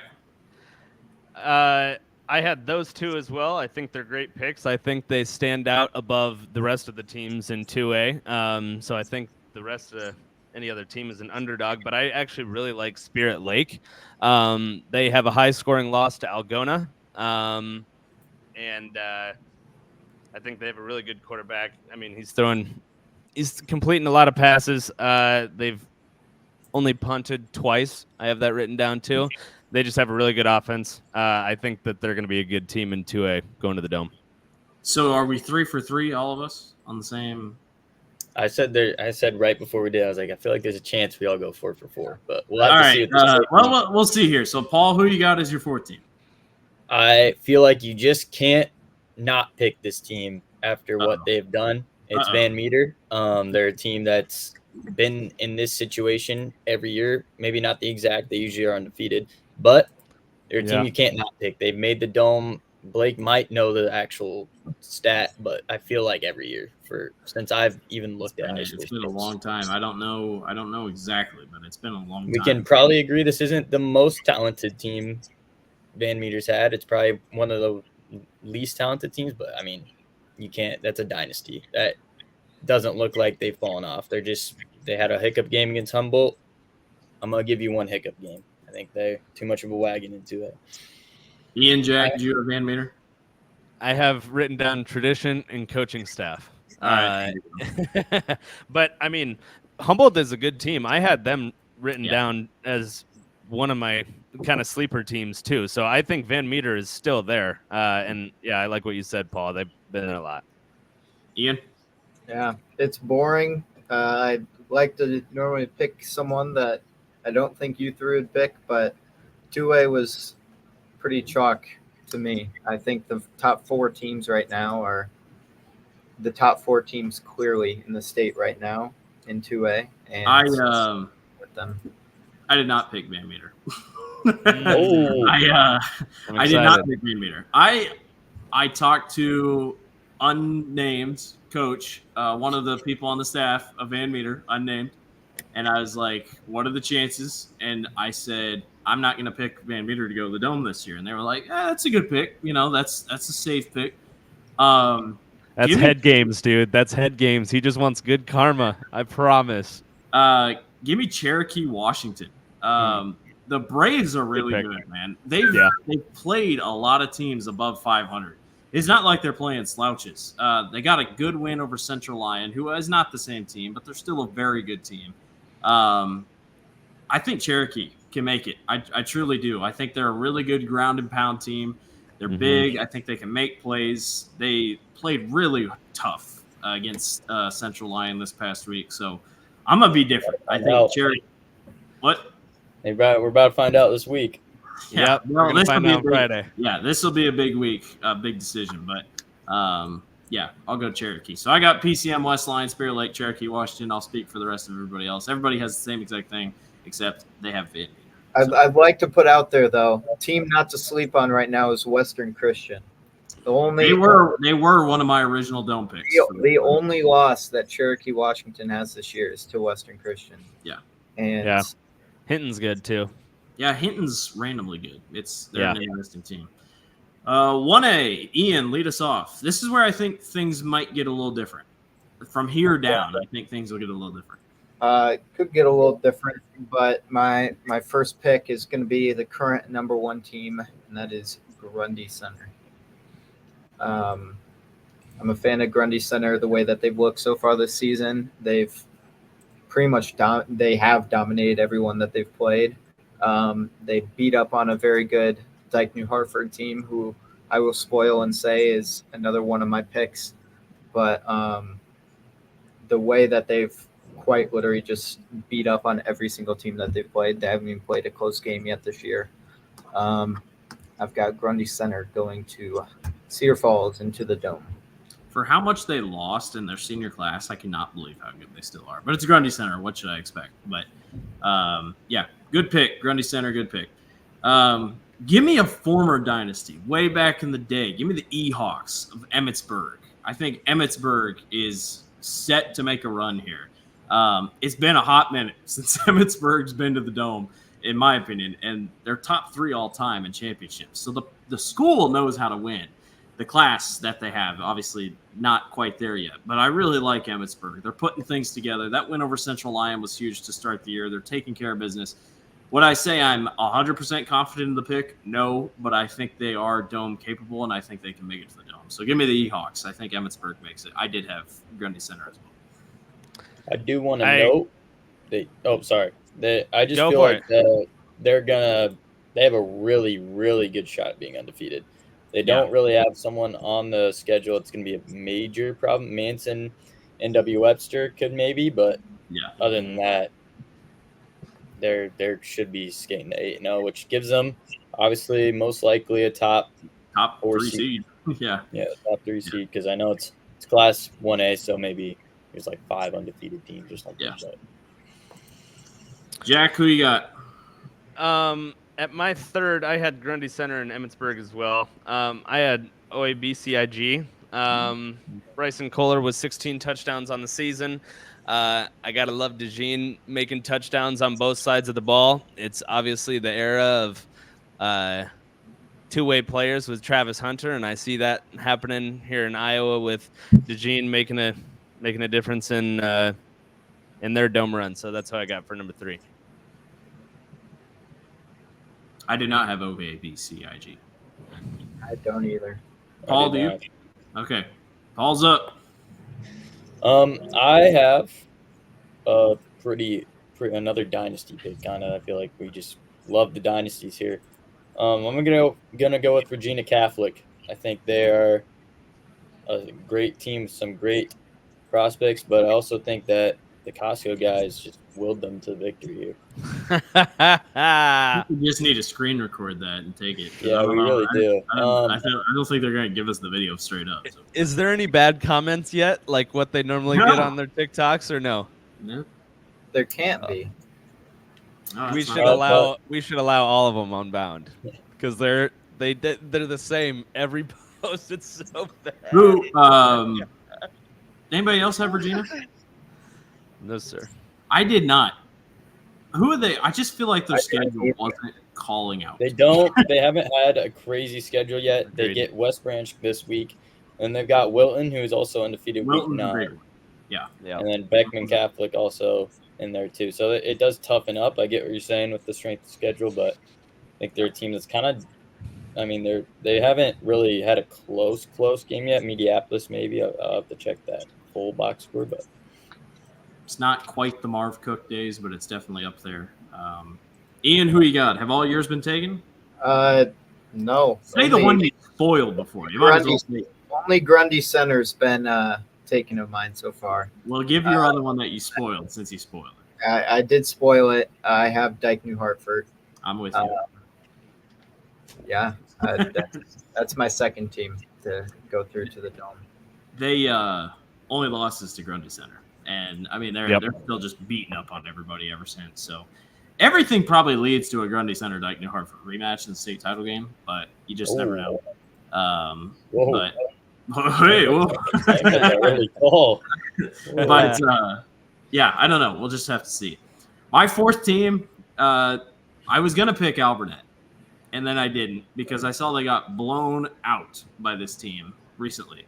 I had those two as well. I think they're great picks. I think they stand out above the rest of the teams in 2A. So I think the rest of any other team is an underdog, but I actually really like Spirit Lake. They have a high-scoring loss to Algona, and I think they have a really good quarterback. I mean, he's completing a lot of passes. They've only punted twice. I have that written down too. They just have a really good offense. I think that they're going to be a good team in 2A going to the Dome. So are we 3 for 3, all of us, on the same? I said right before we did, I was like, I feel like there's a chance we all go 4 for 4, but we'll have to see. We'll see here. So, Paul, who you got as your 4th team? I feel like you just can't not pick this team after what they've done. It's Van Meter. They're a team that's been in this situation every year. Maybe not the exact. They usually are undefeated, but they're a team you can't not pick. They've made the Dome. Blake might know the actual stat, but I feel like every year since I've even looked at it. It's been a long time. I don't know exactly, but it's been a long time. We can probably agree this isn't the most talented team Van Meter's had. It's probably one of the least talented teams, but I mean, you can't. That's a dynasty. That doesn't look like they've fallen off. They had a hiccup game against Humboldt. I'm gonna give you one hiccup game. I think they're too much of a wagon into it. Ian, Jack, do you have Van Meter? I have written down tradition and coaching staff. Right. But, I mean, Humboldt is a good team. I had them written down as one of my kind of sleeper teams, too. So I think Van Meter is still there. And, yeah, I like what you said, Paul. They've been there a lot. Ian? Yeah, it's boring. I'd like to normally pick someone that I don't think you three would pick, but 2A was pretty chalk to me. I think the top 4 teams right now are the top 4 teams clearly in the state right now in 2A. And I did not pick Van Meter. I did not pick Van Meter. I talked to unnamed coach, one of the people on the staff of Van Meter, unnamed, and I was like, what are the chances? And I said, I'm not going to pick Van Meter to go to the Dome this year. And they were like, that's a good pick. You know, that's a safe pick. That's head games, dude. That's head games. He just wants good karma. I promise. Give me Cherokee, Washington. The Braves are really good, man. They've played a lot of teams above 500. It's not like they're playing slouches. They got a good win over Central Lyon, who is not the same team, but they're still a very good team. I think Cherokee can make it. I truly do. I think they're a really good ground and pound team. They're big. I think they can make plays. They played really tough against Central Lyon this past week. So I'm going to be different. I think Cherokee. What? We're about to find out this week. Yeah, we're going to find out on Friday. Yeah, this will be a big week, a big decision. But, yeah, I'll go Cherokee. So I got PCM, West Lion, Spirit Lake, Cherokee, Washington. I'll speak for the rest of everybody else. Everybody has the same exact thing, except they have Van Meter. I'd like to put out there, though, team not to sleep on right now is Western Christian. They were one of my original Dome picks. The only loss that Cherokee Washington has this year is to Western Christian. Yeah. And Hinton's good too. Yeah, Hinton's randomly good. They're an interesting team. 1A, Ian, lead us off. This is where I think things might get a little different. From here down, I think things will get a little different. Could get a little different, but my first pick is going to be the current number 1 team, and that is Grundy Center. I'm a fan of Grundy Center, the way that they've looked so far this season. They've pretty much they have dominated everyone that they've played. They beat up on a very good Dyke New Hartford team, who I will spoil and say is another one of my picks. But the way that they've quite literally just beat up on every single team that they've played, they haven't even played a close game yet this year. I've got Grundy Center going to Cedar Falls into the Dome. For how much they lost in their senior class, I cannot believe how good they still are. But it's Grundy Center. What should I expect? But, yeah, good pick. Grundy Center, good pick. Give me a former dynasty way back in the day. Give me the E-Hawks of Emmitsburg. I think Emmitsburg is set to make a run here. It's been a hot minute since Emmitsburg's been to the Dome, in my opinion, and they're top 3 all time in championships. So the school knows how to win. The class that they have, obviously not quite there yet, but I really like Emmitsburg. They're putting things together. That win over Central Lyon was huge to start the year. They're taking care of business. Would I say I'm 100% confident in the pick? No, but I think they are Dome capable, and I think they can make it to the Dome. So give me the E-Hawks. I think Emmitsburg makes it. I did have Grundy Center as well. I do want to note I just feel like they have a really, really good shot at being undefeated. They don't really have someone on the schedule. It's going to be a major problem. Manson, N.W. Webster could maybe, but other than that, there should be skating to 8-0, which gives them obviously most likely a top 3 seed. Yeah, top 3 seed, because I know it's Class 1A, so maybe there's like 5 undefeated teams or something. Yeah. Jack, who you got? At my third, I had Grundy Center and Emmitsburg as well. I had OABCIG. Bryson Kohler was 16 touchdowns on the season. I got to love DeJean making touchdowns on both sides of the ball. It's obviously the era of two-way players with Travis Hunter, and I see that happening here in Iowa with DeJean making a difference in their Dome run. So that's what I got for number 3. I did not have OABCIG. I don't either. Paul, do you? Okay. Paul's up. I have a pretty another dynasty pick. Kind of, I feel like we just love the dynasties here. I'm gonna go with Regina Catholic. I think they are a great team, some great prospects, but I also think that the Costco guys just willed them to victory here. You just need to screen record that and take it. Yeah, we really do. I don't think they're going to give us the video straight up. So. Is there any bad comments yet, like what they normally get on their TikToks, or no? No. There can't be. We should allow all of them on Bound because they're the same every post. It's so bad. Who? Anybody else have Regina? No, sir. I did not. Who are they? I just feel like their schedule wasn't calling out. They haven't had a crazy schedule yet. Agreed. They get West Branch this week, and they've got Wilton, who's also undefeated week 9. Yeah. And then Beckman Catholic also in there too. So it does toughen up. I get what you're saying with the strength of schedule, but I think they're a team that's kind of, they haven't really had a close game yet. Mediapolis maybe. I'll have to check that full box score, but it's not quite the Marv Cook days, but it's definitely up there. Ian, who you got? Have all yours been taken? No. Say the one you spoiled before. You might as well say. Only Grundy Center's been taken of mine so far. Well, give your other one that you spoiled, since you spoiled it. I did spoil it. I have Dyke New Hartford. I'm with you. Yeah, that's my second team to go through to the Dome. They only losses to Grundy Center. And, they're still just beating up on everybody ever since. So everything probably leads to a Grundy Center Dyke New Hartford rematch in the state title game, but you just never know. But hey, whoa. really cool. But yeah, I don't know. We'll just have to see. My fourth team, I was gonna pick Albernet, and then I didn't because I saw they got blown out by this team recently.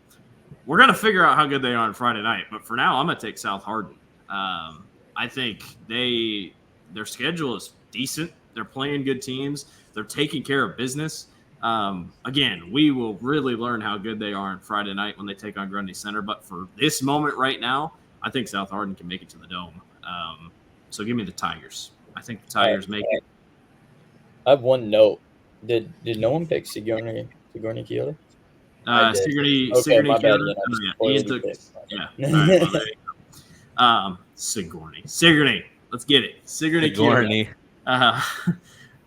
We're gonna figure out how good they are on Friday night, but for now, I'm gonna take South Hardin. I think their schedule is decent. They're playing good teams. They're taking care of business. Again, we will really learn how good they are on Friday night when they take on Grundy Center. But for this moment right now, I think South Hardin can make it to the Dome. So give me the Tigers. I think the Tigers make it. I have one note. Did no one pick Sigourney Kyoto? I did. Sigourney, Okay, Sigourney my bad, Kyoto. Ian. I Oh, just yeah. spoiled Ian your took, pick. yeah. All right, well, there you go. Sigourney. Let's get it. Sigourney Kyoto. Sigourney.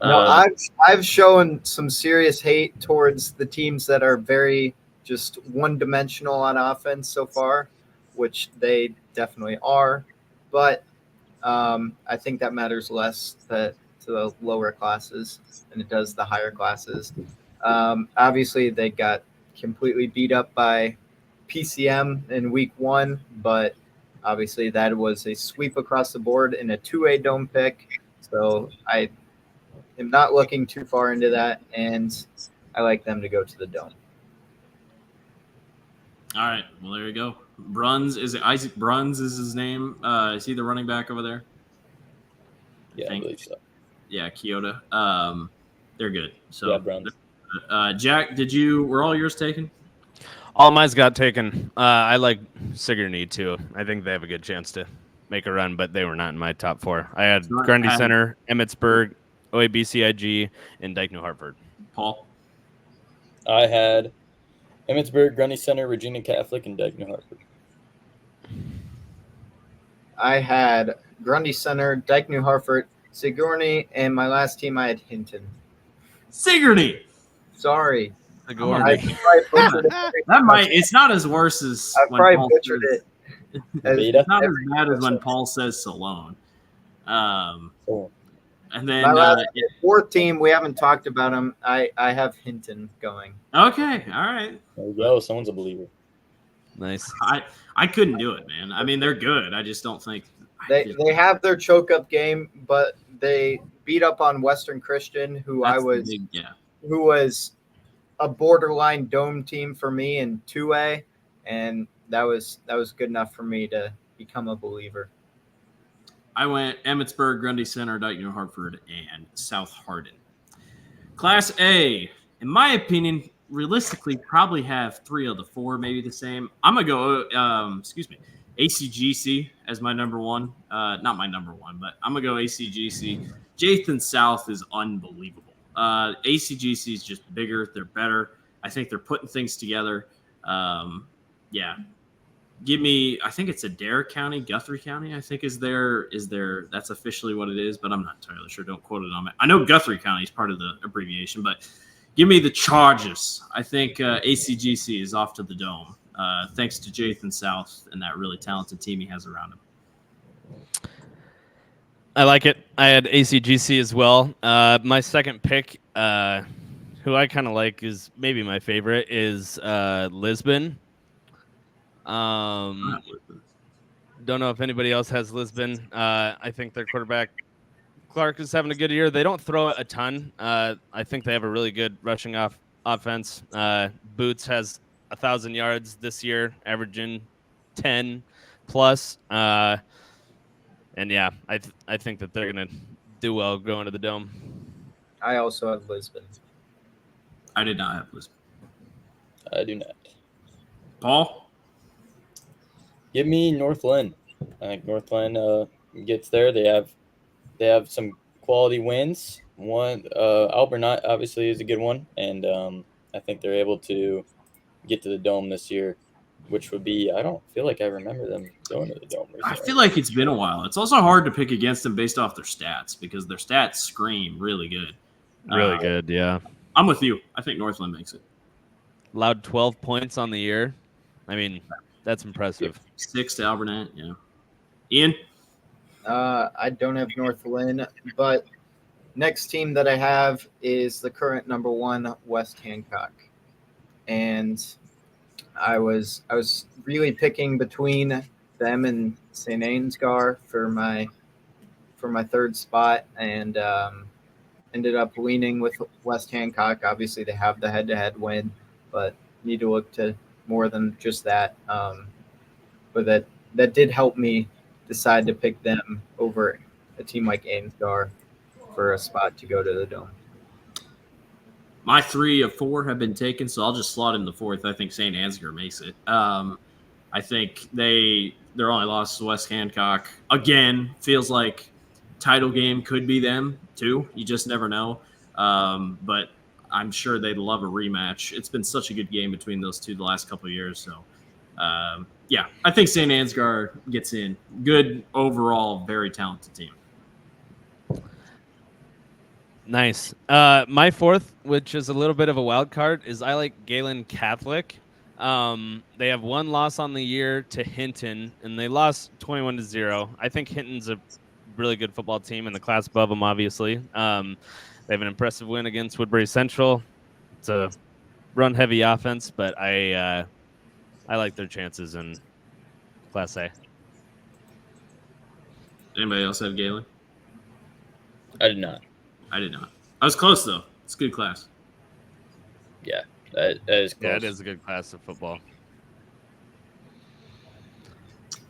No, I've shown some serious hate towards the teams that are very just one-dimensional on offense so far, which they definitely are. But I think that matters less to the lower classes than it does the higher classes. Obviously, they got completely beat up by PCM in week 1, but obviously that was a sweep across the board in a 2A dome pick. So I am not looking too far into that, and I like them to go to the dome. All right. Well, there you go. Bruns, is it Isaac Bruns is his name? Is he the running back over there? Yeah, I believe so. Yeah, Kyoto. They're good. So Yeah, Browns. Jack, were all yours taken? All mine's got taken. I like Sigourney too. I think they have a good chance to make a run, but they were not in my top 4. I had Grundy Center, Emmitsburg, OABCIG, and Dyke New Hartford. Paul? I had Emmitsburg, Grundy Center, Regina Catholic, and Dyke New Hartford. I had Grundy Center, Dyke New Hartford, Sigourney, and my last team I had Hinton. Sigourney. Sorry. Sigourney. It's not as worse as I when probably Paul butchered says, it. It's not as bad as when Paul says Salone. And then my last 4th team, we haven't talked about them. I have Hinton going. Okay, all right. There you go. Someone's a believer. Nice. I couldn't do it, man. I mean, they're good. I just don't think they have their choke up game, but they beat up on Western Christian, who was a borderline dome team for me in 2A, and that was good enough for me to become a believer. I went Emmitsburg, Grundy Center, Dyke New Hartford, and South Hardin. Class A, in my opinion, realistically, probably have 3 of the 4, maybe the same. I'm going to go, ACGC as my number 1. Not my number 1, but I'm going to go ACGC. Jathan South is unbelievable. ACGC is just bigger. They're better. I think they're putting things together. Give me, I think it's Adair County, Guthrie County, I think is there, that's officially what it is, but I'm not entirely sure. Don't quote it on me. I know Guthrie County is part of the abbreviation, but give me the Chargers. I think ACGC is off to the Dome, thanks to Jathan South and that really talented team he has around him. I like it. I had ACGC as well. My second pick, who I kind of like is maybe my favorite, is Lisbon. Don't know if anybody else has Lisbon. I think their quarterback Clark is having a good year. They don't throw a ton. I think they have a really good rushing offense. Boots has 1,000 yards this year, averaging 10 plus. And yeah, I think that they're gonna do well going to the Dome. I also have Lisbon. I did not have Lisbon. I do not. Paul? Give me Northland. I think Northland gets there. They have some quality wins. One Albernat obviously is a good one, and I think they're able to get to the Dome this year, which would be, I don't feel like I remember them going to the Dome recently. I feel like it's been a while. It's also hard to pick against them based off their stats because their stats scream really good. Really good, yeah. I'm with you. I think Northland makes it. Allowed 12 points on the year. I mean, that's impressive. 6 to Albernat, yeah. Ian? I don't have Northland, but next team that I have is the current number 1 West Hancock, and I was really picking between them and St. Ansgar for my 3rd spot, and ended up leaning with West Hancock. Obviously, they have the head-to-head win, but need to look to more than just that. But that did help me decide to pick them over a team like Ansgar for a spot to go to the Dome. My 3 of 4 have been taken, so I'll just slot in the 4th. I think St. Ansgar makes it. I think their only loss to West Hancock again feels like title game could be them too. You just never know. But I'm sure they'd love a rematch. It's been such a good game between those two the last couple of years. So yeah, I think St. Ansgar gets in. Good overall, very talented team. Nice. My 4th, which is a little bit of a wild card, is I like Galen Catholic. They have 1 loss on the year to Hinton, and they lost 21-0. I think Hinton's a really good football team in the class above them, obviously. They have an impressive win against Woodbury Central. It's a run-heavy offense, but I like their chances in Class A. Anybody else have Galen? I did not. I did not. I was close though. It's a good class. Yeah, that is close. Yeah, it is a good class of football.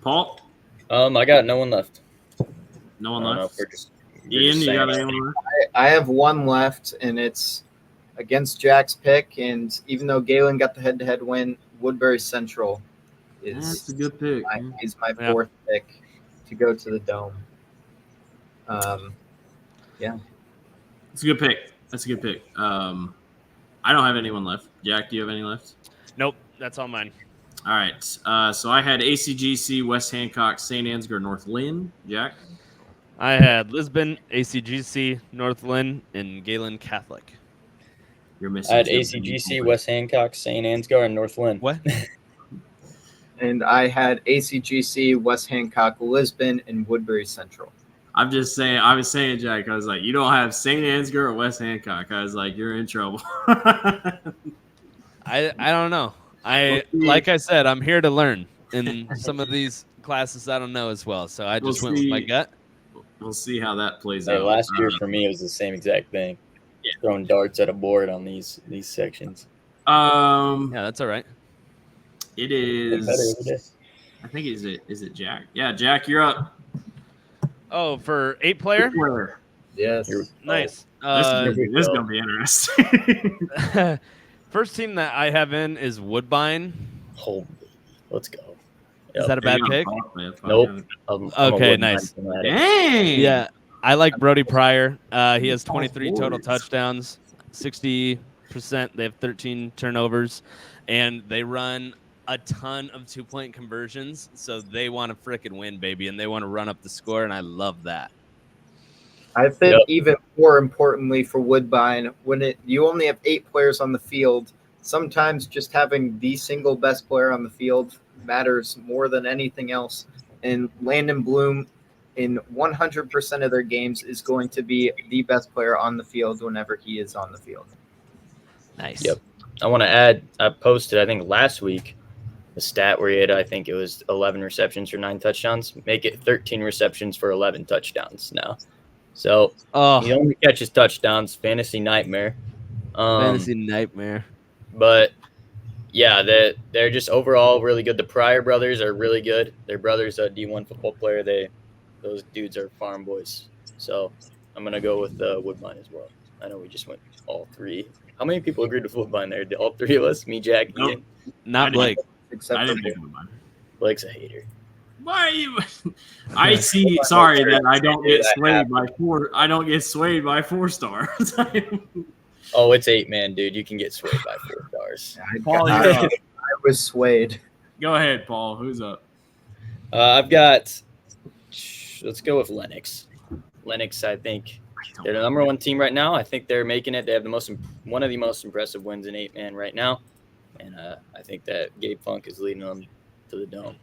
Paul? I got no one left. No one I don't know left. if we're just Ian, you saying got it. anyone left? I have one left, and it's against Jack's pick. And even though Galen got the head-to-head win, Woodbury Central That's a good pick. is my Yeah. 4th pick to go to the Dome. It's a good pick. That's a good pick. I don't have anyone left. Jack, do you have any left? Nope, that's all mine. All right. So I had ACGC, West Hancock, St. Ansgar, North Lynn. Jack? I had Lisbon, ACGC, North Lynn, and Galen Catholic. You're missing. I had two. ACGC, West Hancock, St. Ansgar, and North Lynn. What? And I had ACGC, West Hancock, Lisbon, and Woodbury Central. I'm just saying. I was saying, Jack. I was like, you don't have St. Ansgar or West Hancock. I was like, you're in trouble. I don't know. Like I said, I'm here to learn. In some of these classes, I don't know as well. So I just went with my gut. We'll see how that plays Hey, out. last year for me, it was the same exact thing. Yeah. Throwing darts at a board on these sections. Yeah, that's all right. It Getting better every day. is. I think is it Jack? Yeah, Jack, you're up. Oh, for 8-player? Yes. Here we go. Nice. This is go. gonna be interesting. First team that I have in is Woodbine. Holy, let's go. Is that a bad pick? Nope. I'm a Okay, Woodbine nice. fanatic. Dang. Yeah, I like Brody Pryor. He has 23 total Warriors. touchdowns, 60%. They have 13 turnovers, and they run a ton of 2-point conversions. So they want to frickin' win, baby, and they want to run up the score, and I love that. I think Yep. even more importantly for Woodbine, when you only have 8 players on the field, sometimes just having the single best player on the field matters more than anything else. And Landon Bloom, in 100% of their games, is going to be the best player on the field whenever he is on the field. Nice. Yep. I want to add, I posted, I think last week, the stat where he had, I think it was 11 receptions for 9 touchdowns. Make it 13 receptions for 11 touchdowns now. So he Oh, only catches touchdowns. Fantasy nightmare. fantasy nightmare. But yeah, they're just overall really good. The Pryor brothers are really good. Their brother's a D1 football player. Those dudes are farm boys. So I'm gonna go with Woodbine as well. I know we just went all 3. How many people agreed with Woodbine there? All 3 of us? Me, Jack, Nope. Ian. Not Blake. Except I for didn't think of mine. Blake's a hater. Why are you? I see. Sorry that I don't get swayed by 4. I don't get swayed by 4 stars. Oh, it's 8, man, dude. You can get swayed by 4 stars. Paul, I you're up. was swayed. Go ahead, Paul. Who's up? I've got. Let's go with Lennox. Lennox, I think they're the number 1 team right now. I think they're making it. They have one of the most impressive wins in 8-man right now, and I think that Gabe Funk is leading them to the Dome.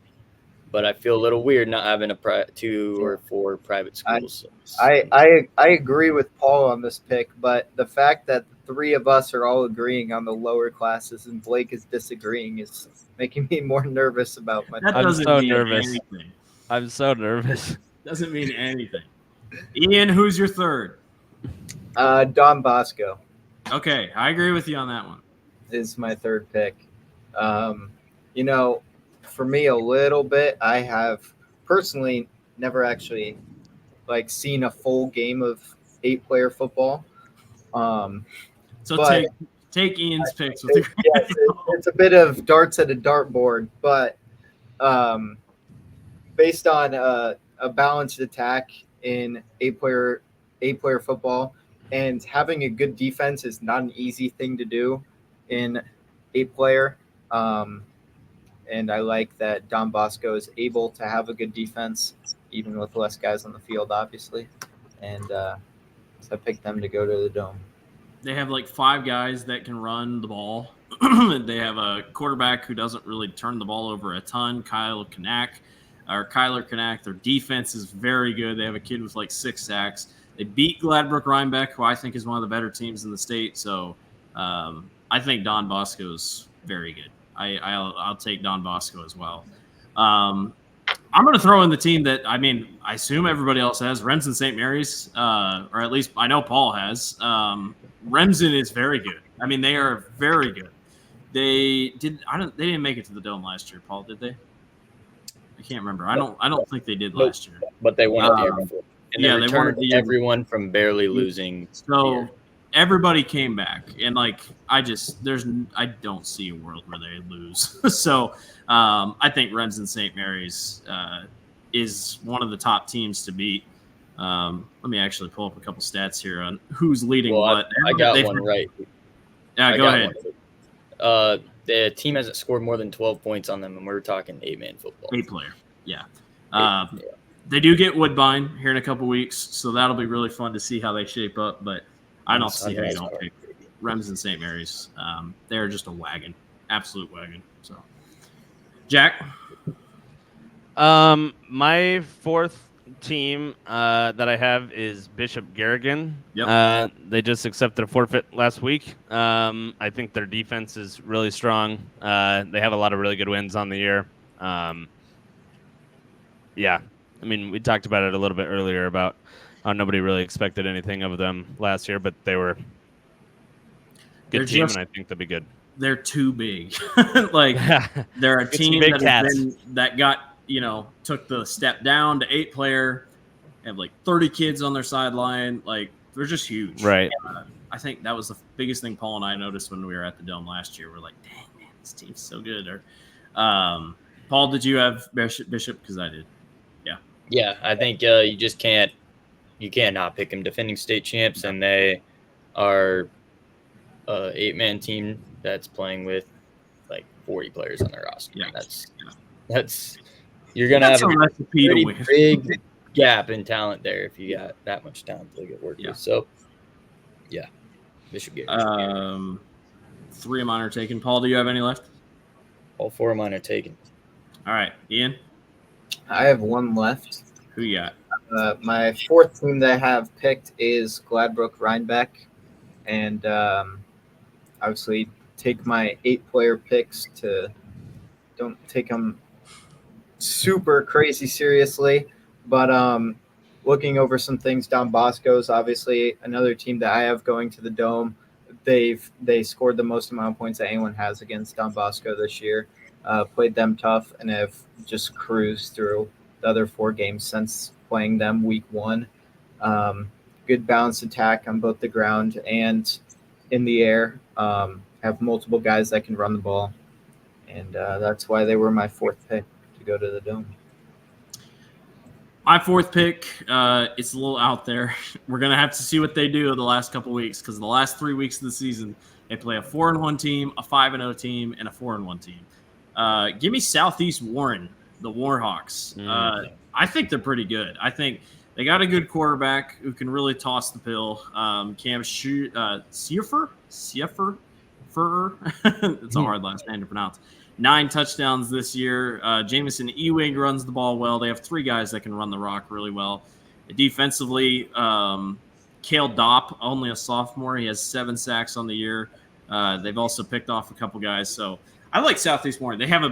But I feel a little weird not having 2 or 4 private schools. I agree with Paul on this pick, but the fact that the 3 of us are all agreeing on the lower classes and Blake is disagreeing is making me more nervous about my. That I'm doesn't so mean nervous. anything. I'm so nervous. Doesn't mean anything. Ian, who's your 3rd? Don Bosco Okay, I agree with you on that one. is my third pick. You know, for me, a little bit. I have personally never actually like seen a full game of 8-player football. So But take Ian's picks with your yes, it's a bit of darts at a dartboard, but based on a balanced attack in 8-player football, and having a good defense is not an easy thing to do in 8-player. And I like that Don Bosco is able to have a good defense, even with less guys on the field, obviously. And so I picked them to go to the Dome. They have like 5 guys that can run the ball. They have a quarterback who doesn't really turn the ball over a ton, Kyler Kanak. Their defense is very good. They have a kid with like 6 sacks. They beat Gladbrook Rhinebeck, who I think is one of the better teams in the state. So I think Don Bosco's very good. I'll take Don Bosco as well. I'm going to throw in the team that, I assume everybody else has, Remsen St. Mary's, or at least I know Paul has. Remsen is very good. They are very good. They didn't make it to the Dome last year, Paul, did they? I can't remember. I don't think they did last year. But they won it the year before. And yeah, they they returned won it the everyone from barely losing. So everybody came back, and I don't see a world where they lose. So I think Remsen St. Mary's is one of the top teams to beat. Let me actually pull up a couple stats here on who's leading what. I got one right. Yeah, go ahead. The team hasn't scored more than 12 points on them, and we're talking 8-man football. 8-player, yeah. They do get Woodbine here in a couple weeks, so that'll be really fun to see how they shape up. But I don't see how you don't pick Remsen St. Mary's. They're just a wagon, absolute wagon. So, Jack, my fourth team that I have is Bishop Garrigan. Yep. They just accepted a forfeit last week. I think their defense is really strong. They have a lot of really good wins on the year. Yeah. We talked about it a little bit earlier about how nobody really expected anything of them last year, but they were a good team, and I think they'll be good. They're too big. They're a team that got, took the step down to 8-player, have like 30 kids on their sideline. They're just huge. Right. I think that was the biggest thing Paul and I noticed when we were at the Dome last year. We're like, dang, man, this team's so good. Paul, did you have Bishop? Because I did. Yeah, I think you just can't not pick them. Defending state champs, and they are a 8-man team that's playing with like 40 players on their roster. Yeah. That's you're gonna have a pretty big gap in talent there if you got that much talent to get work with. So yeah, Bishop Garrigan. 3 of mine are taken. Paul, do you have any left? All 4 of mine are taken. All right, Ian. I have 1 left. Who you got? My 4th team that I have picked is Gladbrook Rhinebeck, and obviously take my 8-player picks don't take them super crazy seriously, but looking over some things, Don Bosco's obviously another team that I have going to the Dome. They scored the most amount of points that anyone has against Don Bosco this year. Played them tough and have just cruised through the other 4 games since playing them week 1. Good balanced attack on both the ground and in the air. Have multiple guys that can run the ball. And that's why they were my 4th pick to go to the Dome. My 4th pick, it's a little out there. We're going to have to see what they do the last couple weeks, because the last 3 weeks of the season, they play a 4-1 team, a 5-0 team, and a 4-1 team. Give me Southeast Warren, the Warhawks. I think they're pretty good. I think they got a good quarterback who can really toss the pill. Cam Siefer? It's a hard last name to pronounce. 9 touchdowns this year. Jamison Ewing runs the ball well. They have 3 guys that can run the rock really well. Defensively, Cale Dopp, only a sophomore. He has 7 sacks on the year. They've also picked off a couple guys. So I like Southeast Warren. They have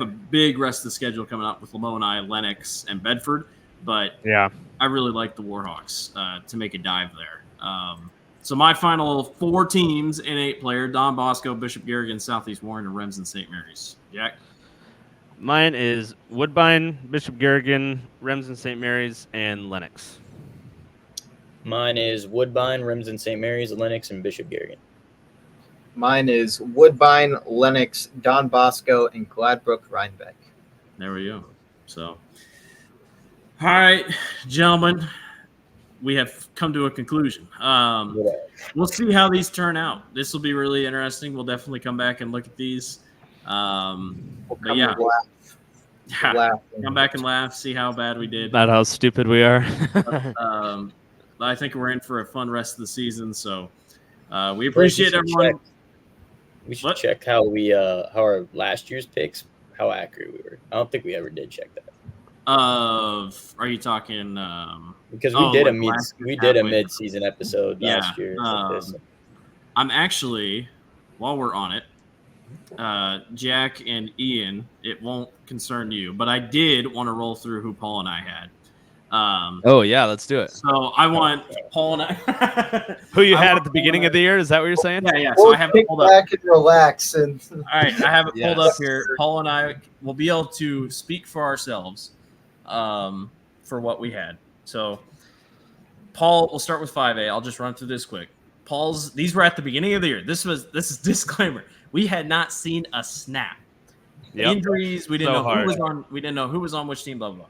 a big rest of the schedule coming up with Lamoni, Lennox, and Bedford. But I really like the Warhawks to make a dive there. So my final 4 teams in 8-player: Don Bosco, Bishop Garrigan, Southeast Warren, and Remsen St. Mary's. Jack? Mine is Woodbine, Bishop Garrigan, Remsen St. Mary's, and Lennox. Mine is Woodbine, Remsen St. Mary's, Lennox, and Bishop Garrigan. Mine is Woodbine, Lennox, Don Bosco, and Gladbrook Rhinebeck. There we go. So, all right, gentlemen, we have come to a conclusion. We'll see how these turn out. This will be really interesting. We'll definitely come back and look at these. But yeah, come back and laugh, see how bad we did. Not how stupid we are. I think we're in for a fun rest of the season. So we appreciate everyone. We should check how our last year's picks, how accurate we were. I don't think we ever did check that. Are you talking? Because we did a mid-season episode last year. I'm actually, while we're on it, Jack and Ian, it won't concern you, but I did want to roll through who Paul and I had. Oh yeah, let's do it. So I want Paul and I. Who you had at the beginning of the year? Is that what you're saying? Yeah. So I have it pulled up. Back and relax. And all right, I have it pulled up here. Paul and I will be able to speak for ourselves, for what we had. So, Paul, we'll start with 5A. I'll just run through this quick. These were at the beginning of the year. This is disclaimer. We had not seen a snap. Yep. Injuries. We didn't know who was on. We didn't know who was on which team. Blah blah blah.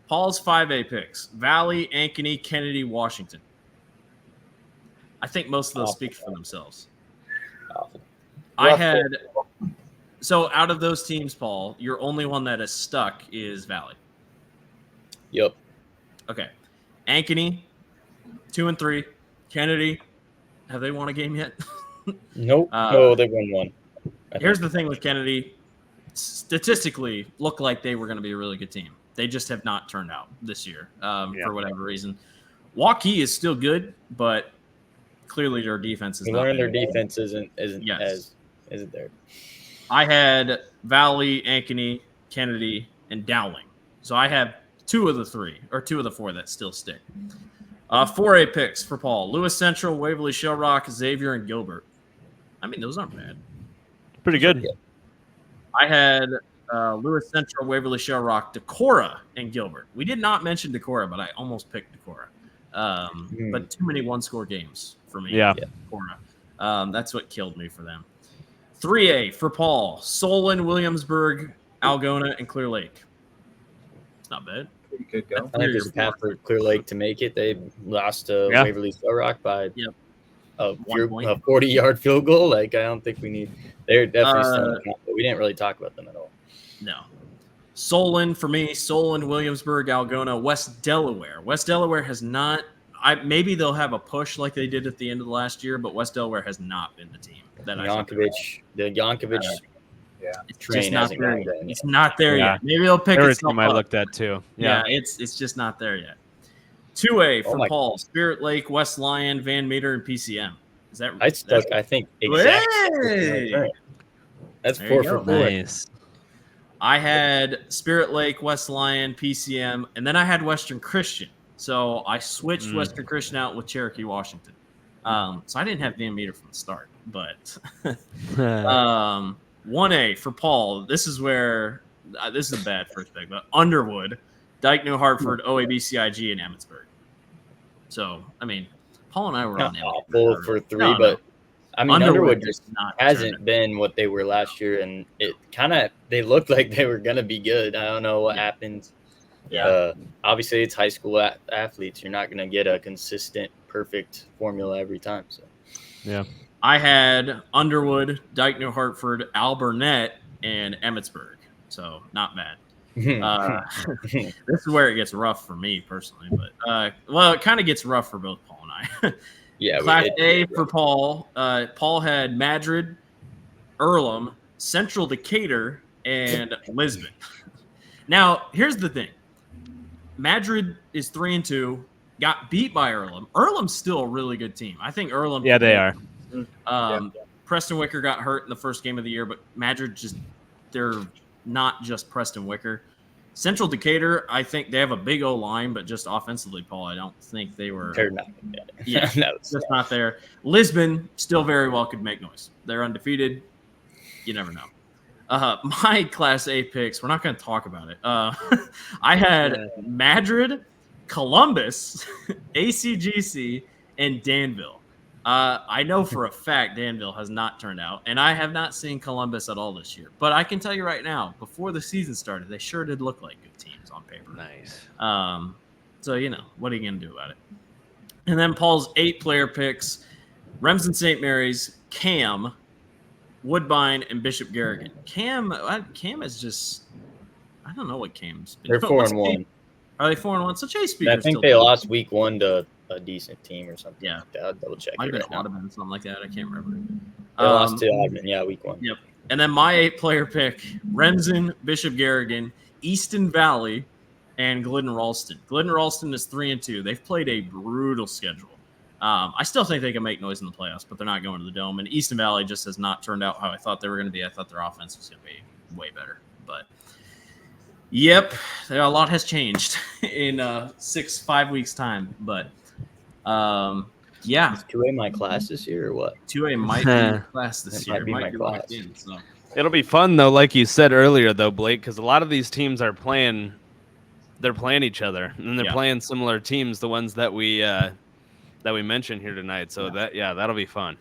Paul's 5A picks: Valley, Ankeny, Kennedy, Washington. I think most of those speak for themselves. I had. So out of those teams, Paul, your only one that is stuck is Valley. Yep. Okay. Ankeny, 2 and 3. Kennedy, have they won a game yet? Nope. No, they won one. Here's the thing with Kennedy. Statistically, looked like they were going to be a really good team. They just have not turned out this year for whatever reason. Waukee is still good, but clearly their defense is not. Their defense isn't there. I had Valley, Ankeny, Kennedy, and Dowling. So I have 2 of the 3 or 2 of the 4 that still stick. 4A picks for Paul: Lewis Central, Waverly Shell Rock, Xavier, and Gilbert. I mean, those aren't bad. Pretty good. I had Lewis Central, Waverly Shell Rock, Decorah, and Gilbert. We did not mention Decorah, but I almost picked Decorah. But too many one-score games for me. Yeah. Decorah. That's what killed me for them. 3A for Paul: Solon, Williamsburg, Algona, and Clear Lake. It's not bad. pretty good go. I think there's a path for Clear Lake to make it. They lost to Waverly Shell Rock by a 40-yard field goal. Like, I don't think we need. They're definitely still in but we didn't really talk about them at all. No. Solon for me. Solon, Williamsburg, Algona, West Delaware. West Delaware has not. Maybe they'll have a push like they did at the end of the last year, but West Delaware has not been the team that the Yankovic. It's just not there yet. It's not there yet. Maybe they'll pick it. Everything I looked at too. Yeah, it's just not there yet. 2A for Paul: Spirit Lake, West Lyon, Van Meter, and PCM. Is that right? I think exactly. Hey! That's There 4 you for go. 4. Nice. I had Spirit Lake, West Lyon, PCM, and then I had Western Christian. So I switched Western Christian out with Cherokee, Washington. So I didn't have Van Meter from the start, but 1A for Paul. This is where this is a bad first pick, but Underwood, Dyke, New Hartford, OABCIG, and Emmitsburg. So I mean, Paul and I were Not on awful for 3, but I mean, Underwood just hasn't been what they were last year, and it they looked like they were gonna be good. I don't know what happened. Yeah. Obviously, it's high school athletes. You're not gonna get a consistent, perfect formula every time. So, yeah. I had Underwood, Dyke, New Hartford, Alburnett, and Emmitsburg. So not bad. This is where it gets rough for me personally, but it kind of gets rough for both Paul and I. Yeah. Class A for Paul. Paul had Madrid, Earlham, Central Decatur, and Lisbon. Now, here's the thing. Madrid is 3-2, got beat by Earlham. Earlham's still a really good team. I think Earlham. Yeah, they are. Preston Wicker got hurt in the first game of the year, but Madrid they're not just Preston Wicker. Central Decatur, I think they have a big O line, but just offensively, Paul, I don't think they were. They're not. Yeah, No, just not there. Lisbon still very well could make noise. They're undefeated. You never know. My Class A picks, we're not going to talk about it. I had Madrid, Columbus, ACGC, and Danville. I know for a fact Danville has not turned out, and I have not seen Columbus at all this year. But I can tell you right now, before the season started, they sure did look like good teams on paper. Nice. So, what are you going to do about it? And then Paul's 8-player picks, Remsen St. Mary's, Cam, Woodbine, and Bishop Garrigan. Cam is just – I don't know what Cam's been They're doing. 4-1. Are they 4-1? So Chase Speaker. I think they lost week 1 to a decent team or something. Yeah. Like that. I'll double check. Might it have right been now. Audubon, something like that. I can't remember. They lost to Ogden, week 1. Yep. And then my 8-player pick, Remsen, Bishop Garrigan, Easton Valley, and Glidden Ralston. Glidden Ralston is 3-2. They've played a brutal schedule. I still think they can make noise in the playoffs, but they're not going to the Dome. And Easton Valley just has not turned out how I thought they were going to be. I thought their offense was going to be way better. But, yep, a lot has changed in 5 weeks' time. But, yeah. Is 2A my class this year or what? 2A might be my class this year. Might be my class. locked in, so. It'll be fun though, like you said earlier, though, Blake, because a lot of these teams are playing. They're playing each other, and they're playing similar teams, the ones that we mentioned here tonight. So that'll be fun.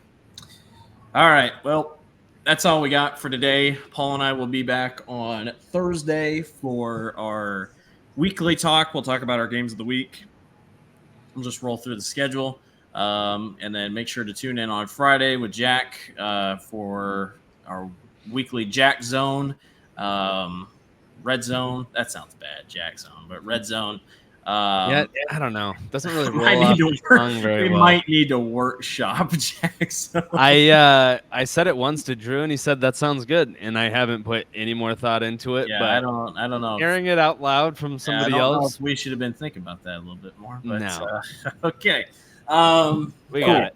All right, well, that's all we got for today. Paul and I will be back on Thursday for our weekly talk. We'll talk about our games of the week. We'll just roll through the schedule, and then make sure to tune in on Friday with Jack for our weekly Jack Zone, Red Zone. That sounds bad, Jack Zone, but Red Zone. I don't know. Doesn't really roll might off need the tongue very well. might need to workshop Jack Zone. I said it once to Drew, and he said that sounds good, and I haven't put any more thought into it. Yeah, but I don't know. Hearing it out loud from somebody else, we should have been thinking about that a little bit more. But, No. Okay. we got it.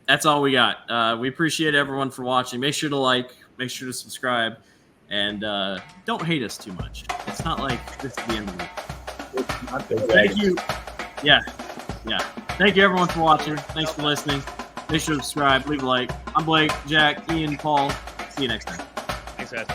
That's all we got. We appreciate everyone for watching. Make sure to like, make sure to subscribe, and don't hate us too much. It's not like this is the end of the week. Thank you. Yeah. Thank you, everyone, for watching. Thanks for listening. Make sure to subscribe, leave a like. I'm Blake, Jack, Ian, Paul. See you next time. Thanks, guys.